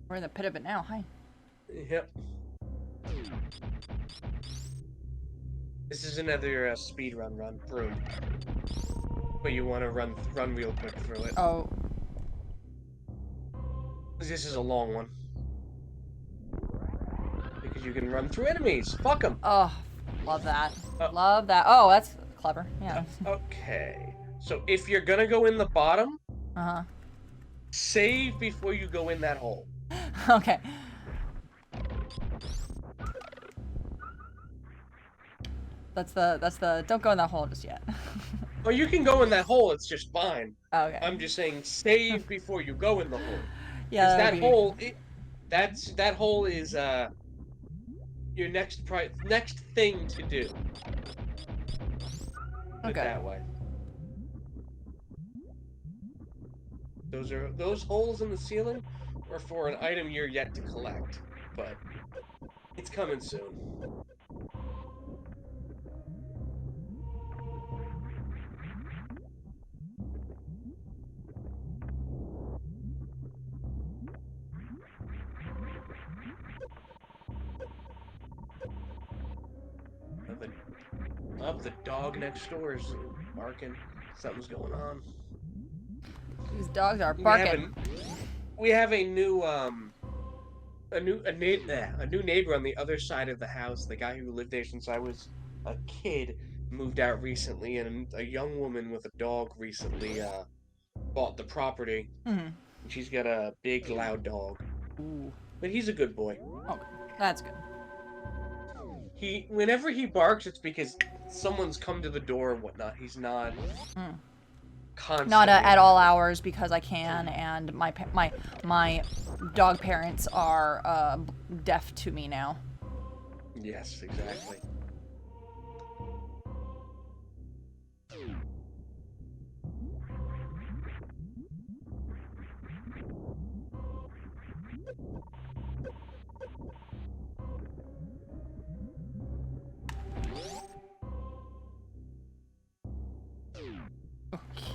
We're in the pit of it now. Hi. Yep. This is another speed room. But you want to run real quick through it. Oh. This is a long one. Because you can run through enemies. Fuck them. Oh, love that. Love that. Oh, that's clever. Yeah. Okay. So if you're gonna go in the bottom, save before you go in that hole. Okay. That's the don't go in that hole just yet. Oh, you can go in that hole, it's just fine. Okay. I'm just saying save before you go in the hole. Yeah. That hole that hole is your next thing to do. Put it that way. Those holes in the ceiling are for an item you're yet to collect, but it's coming soon. The dog next door is barking. Something's going on. These dogs are barking. We have a new neighbor on the other side of the house. The guy who lived there since I was a kid moved out recently, and a young woman with a dog recently bought the property. Mm-hmm. She's got a big, loud dog. Ooh. But he's a good boy. Okay, that's good. Whenever he barks, it's because someone's come to the door or whatnot. He's not constantly. Not at all hours because I can, and my dog parents are deaf to me now. Yes, exactly.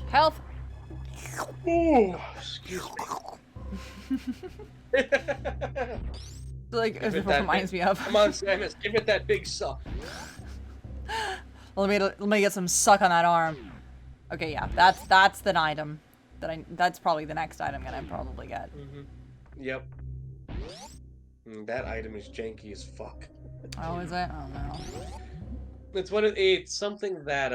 Health. Ooh, excuse me. Like it reminds me of. Come on, Samus, give it that big suck. Let me get some suck on that arm. Okay, yeah, that's the item that's probably the next item I'm gonna probably get. Yep. That item is janky as fuck. Oh, is it? Oh no. It's something that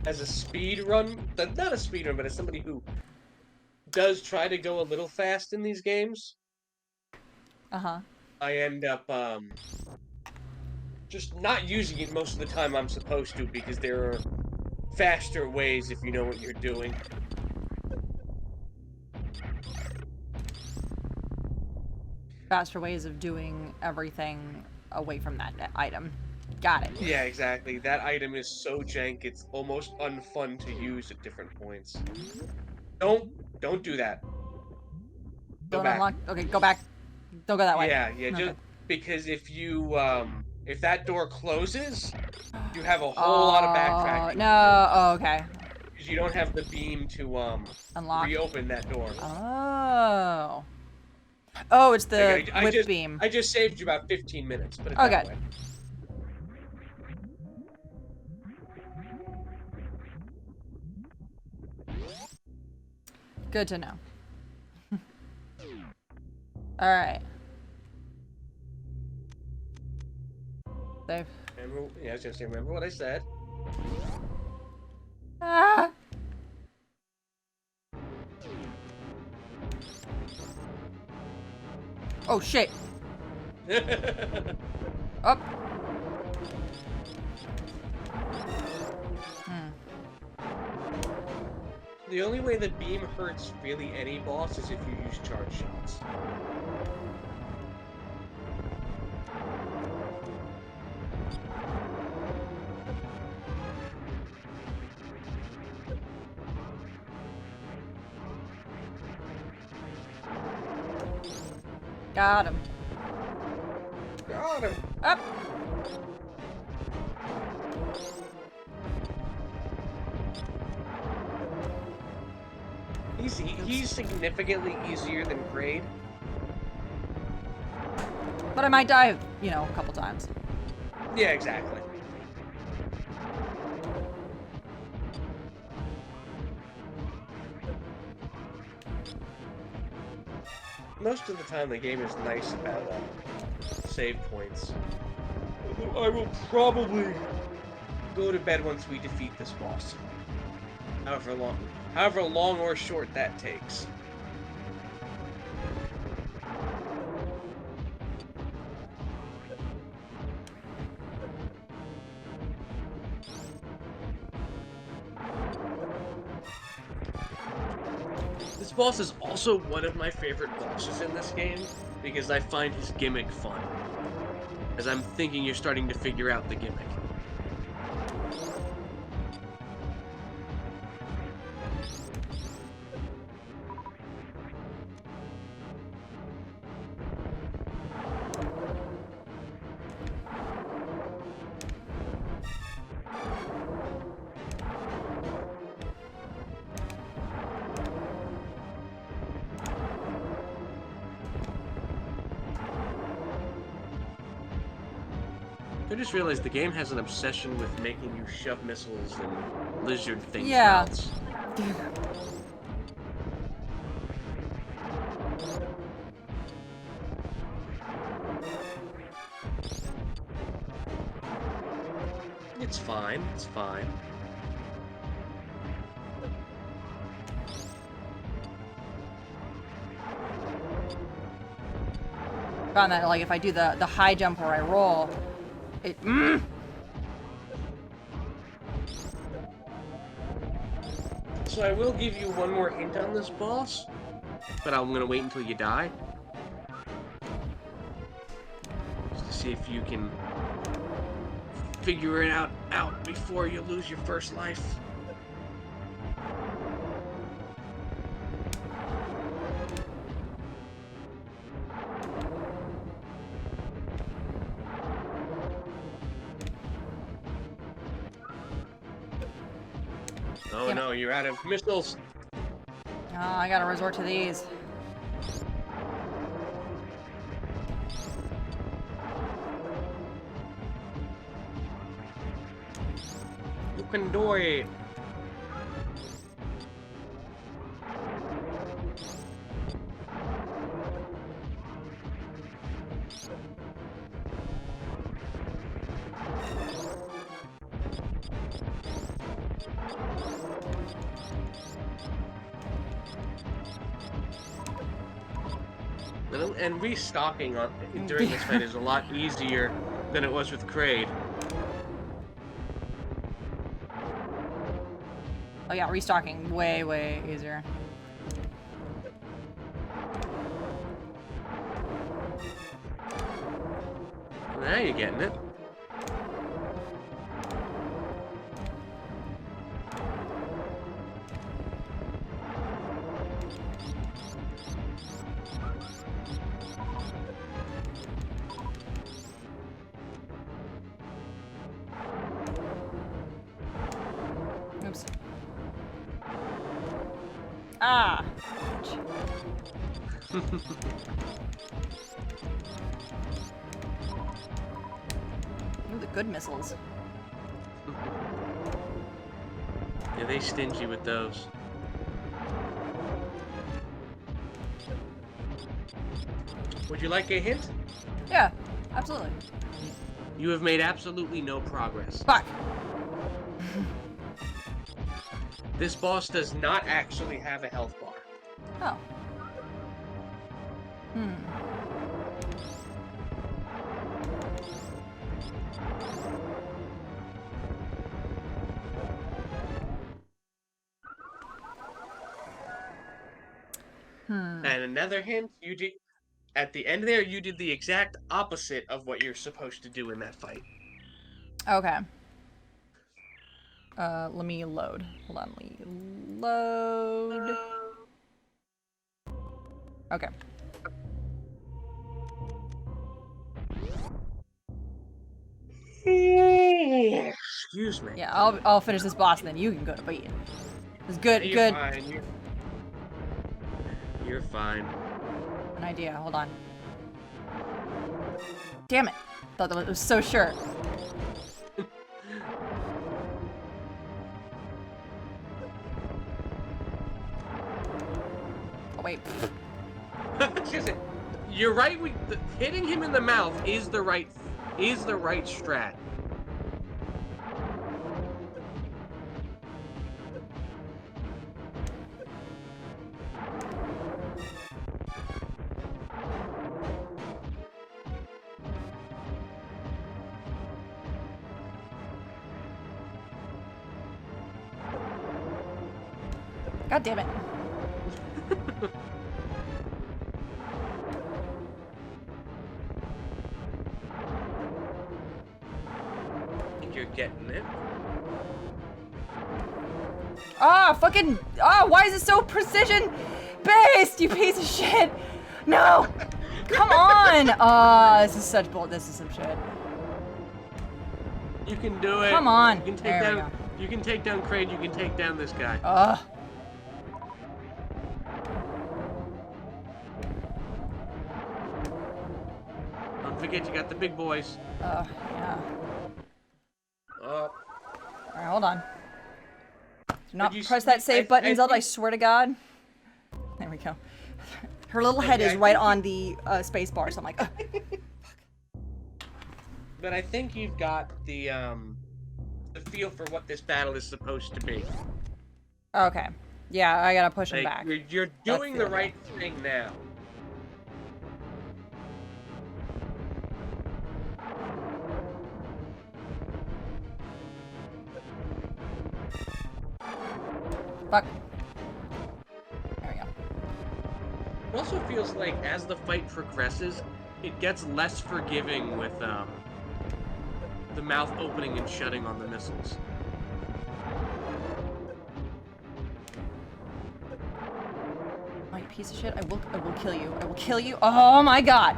as a speed run, not a speed run, but as somebody who does try to go a little fast in these games. I end up just not using it most of the time I'm supposed to, because there are faster ways if you know what you're doing. Faster ways of doing everything away from that item. Got it. Yeah, exactly. That item is so jank, it's almost unfun to use at different points. Don't do that. Don't unlock. Okay, go back. Don't go that way. Yeah, okay. just because if if that door closes, you have a whole lot of backtracking. No. Oh, okay. Because you don't have the beam to unlock. reopen that door. Oh. Oh, it's the whip beam. I just saved you about 15 minutes. Put it that way. Good to know. Alright. Save. I was gonna say, remember what I said? Ah! Oh shit! Up. The only way the beam hurts really any boss is if you use charge shots. Got him. Got him. Up. He's significantly easier than Grade. But I might die, you know, a couple times. Yeah, exactly. Most of the time the game is nice about save points. I will probably go to bed once we defeat this boss. However long or short that takes. This boss is also one of my favorite bosses in this game, because I find his gimmick fun. As I'm thinking you're starting to figure out the gimmick. I just realized the game has an obsession with making you shove missiles and lizard things. Yeah. It's fine. It's fine. Found that like if I do the high jump or I roll, it. So I will give you one more hint on this boss, but I'm gonna wait until you die. Just to see if you can figure it out before you lose your first life. Oh no, you're out of missiles. Oh, I gotta resort to these. You can do it. And restocking during this fight is a lot easier than it was with Kraid. Oh yeah, restocking way easier. Now you're getting it. Oops. Ah. Ooh, the good missiles. Yeah, they stingy with those. Would you like a hint? Yeah, absolutely. You have made absolutely no progress. Fuck. This boss does not actually have a health bar. Oh. And another hint, you did at the end there, you did the exact opposite of what you're supposed to do in that fight. Okay. Let me load. Hold on, let me load. Okay. Excuse me. Yeah, I'll finish this boss and then you can go to bed. It's good, You're good. fine. You're fine. An idea, hold on. Damn it. Thought that was so sure. Oh wait. You're right. Hitting him in the mouth is the right strat. God damn it. You're getting it. Ah, fucking. Ah, why is it so precision based, you piece of shit? No! Come on! Ah, this is such bull. This is some shit. You can do it. Come on. You can take There we down. go. You can take down Kraid. You can take down this guy. Ugh. Don't forget, you got the big boys. Yeah. Oh. Alright, hold on. Do not you press see- that save button, Zelda, I swear to God. There we go. Her little head is right on the space bar, so I'm like, ugh. But I think you've got the feel for what this battle is supposed to be. Okay. Yeah, I gotta push him Like, back. you're doing the right thing now. Fuck. There we go. It also feels like as the fight progresses, it gets less forgiving with the mouth opening and shutting on the missiles. Oh, you piece of shit. I will kill you. I will kill you. Oh my god.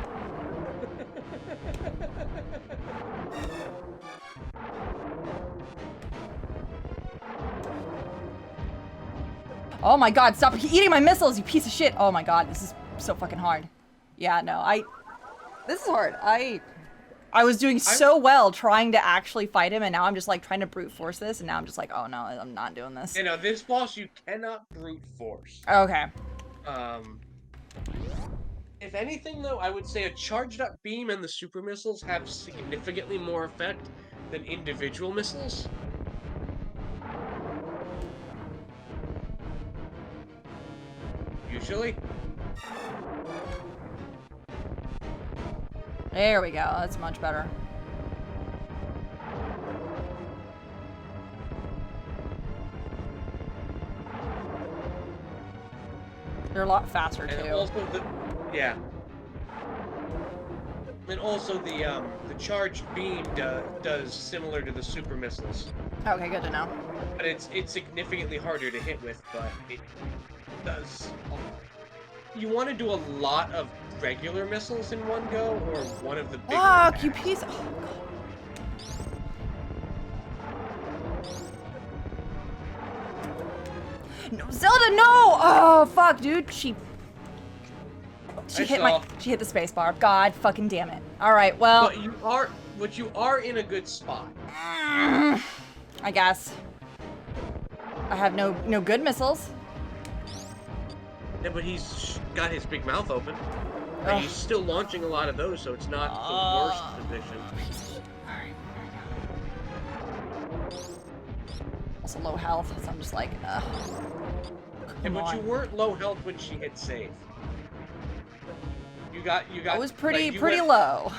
Oh my god, stop eating my missiles, you piece of shit. Oh my god, this is so fucking hard. Yeah, no, this is hard. I was doing so well trying to actually fight him, and now I'm just like trying to brute force this, and now I'm just like, oh no, I'm not doing this. You know, this boss you cannot brute force. Okay. If anything, though, I would say a charged up beam and the super missiles have significantly more effect than individual missiles. Usually. There we go. That's much better. They're a lot faster too. And also yeah. And also the charged beam does similar to the super missiles. Okay, good to know. But it's significantly harder to hit with, but it does. You want to do a lot of regular missiles in one go, or one of the bigger Fuck, you attacks. piece of... Oh, God. No, Zelda, no! Oh, fuck, dude. She hit the space bar. God fucking damn it. Alright, well... But you are in a good spot. I guess. I have no good missiles. Yeah, but he's got his big mouth open. And he's still launching a lot of those, so it's not the worst position. Alright. Also low health, so I'm just like, But you weren't low health when she hit save. You got. I was pretty like, low.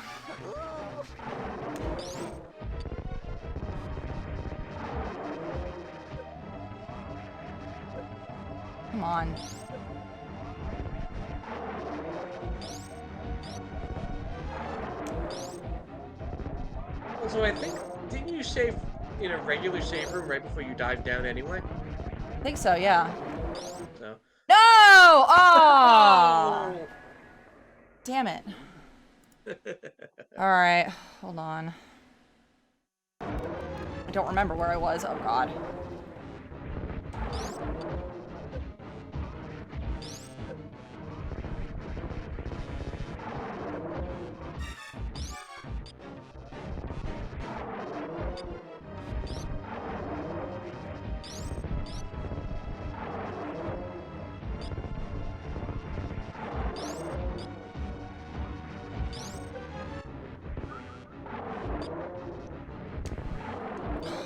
Come on. So I think, didn't you save in a regular save room right before you dive down anyway? I think so, yeah. So. No! Oh! Damn it. Alright, hold on. I don't remember where I was. Oh god.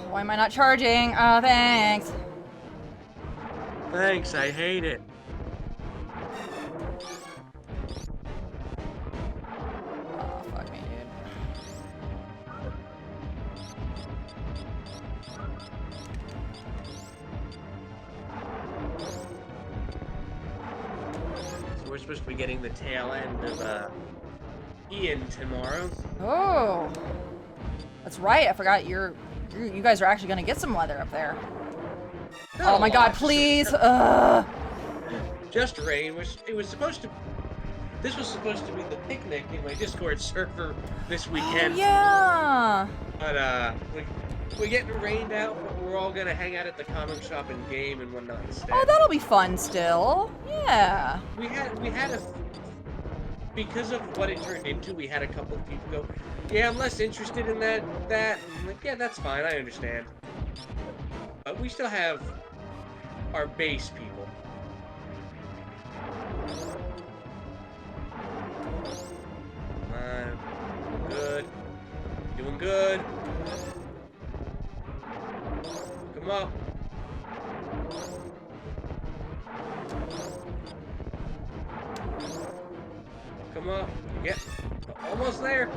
Why am I not charging? Oh, thanks. Thanks, I hate it. Oh, fuck me, dude. So we're supposed to be getting the tail end of Ian tomorrow. Oh. That's right, I forgot you guys are actually gonna get some weather up there. Oh my god, please! Just rain. It was supposed to... This was supposed to be the picnic in my Discord server this weekend. Oh, yeah! But, we're getting rained out, but we're all gonna hang out at the comic shop and game and whatnot instead. Oh, that'll be fun still. Yeah. We had a... Because of what it turned into, we had a couple of people go, yeah, I'm less interested in that. I'm like, yeah, that's fine, I understand. But we still have our base people. Come on. Good. Doing good. Come up. Come up. Yep. Almost there.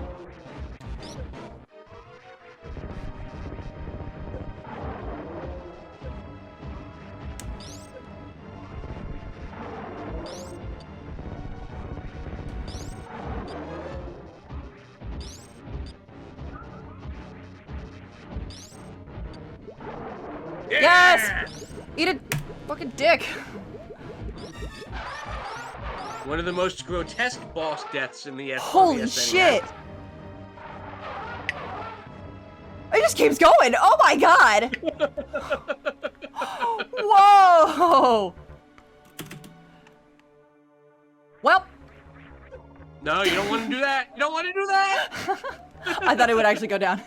Yeah! Yes! Eat a fucking dick. One of the most grotesque boss deaths in the Holy shit! It just keeps going. Oh my god! Whoa! Well. No, you don't want to do that. You don't want to do that. I thought it would actually go down.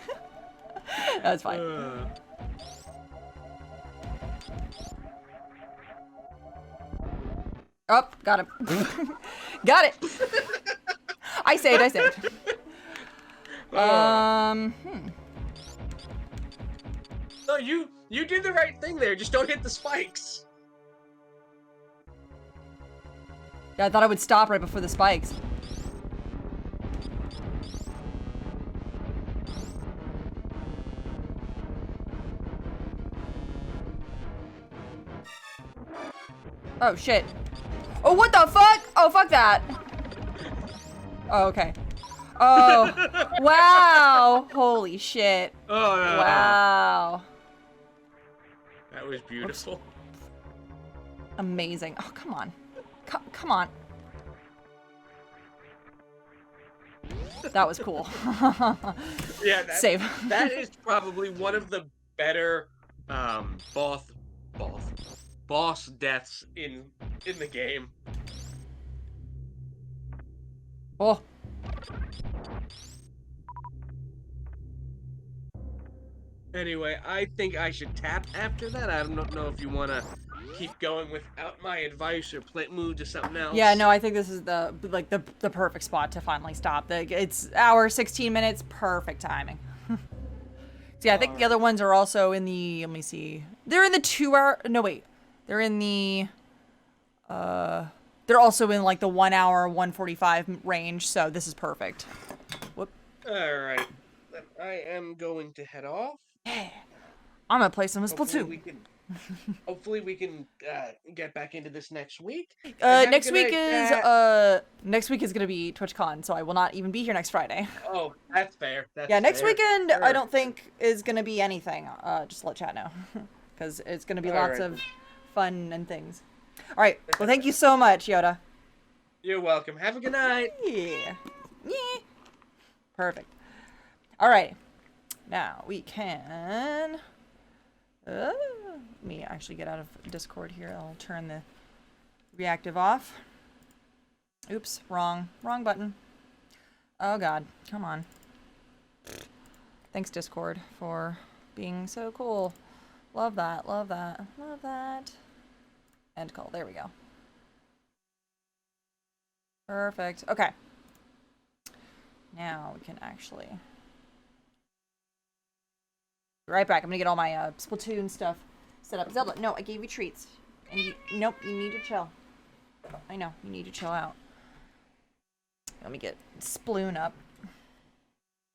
That's fine. Oh, got him. Got it. I saved. No, you did the right thing there. Just don't hit the spikes. Yeah, I thought I would stop right before the spikes. Oh, shit. Oh, what the fuck? Oh, fuck that. Oh, okay. Oh, wow. Holy shit. Oh, no. Wow. That was beautiful. Oops. Amazing. Oh, come on. Come on. That was cool. Yeah, Save. That is probably one of the better boss deaths in the game. Oh. Anyway, I think I should tap after that. I don't know if you want to keep going without my advice or move to something else. Yeah, no, I think this is the perfect spot to finally stop. It's hour 16 minutes, perfect timing. So yeah, I think the other ones are also in the, let me see. They're in the 2 hour, no wait. They're in the they're also in like the 1 hour 145 range, so this is perfect. Whoop. All right. Then I am going to head off. Yeah. I'm gonna play some Splatoon. Hopefully we can get back into this next week. Next week is gonna be TwitchCon, so I will not even be here next Friday. Oh, that's fair. Yeah, next weekend Sure. I don't think is gonna be anything. Just to let chat know, because it's gonna be lots of fun and things. All right. Well, thank you so much, Yoda. You're welcome. Have a good night. Yeah. Perfect. All right. Now we can. Let me actually get out of Discord here. I'll turn the reactive off. Oops, wrong button. Oh God, come on. Thanks Discord for being so cool. Love that. End call. There we go. Perfect. Okay. Now we can actually. Be right back. I'm gonna get all my Splatoon stuff set up. Zelda, no, I gave you treats. And nope, you need to chill. I know, you need to chill out. Let me get Sploon up.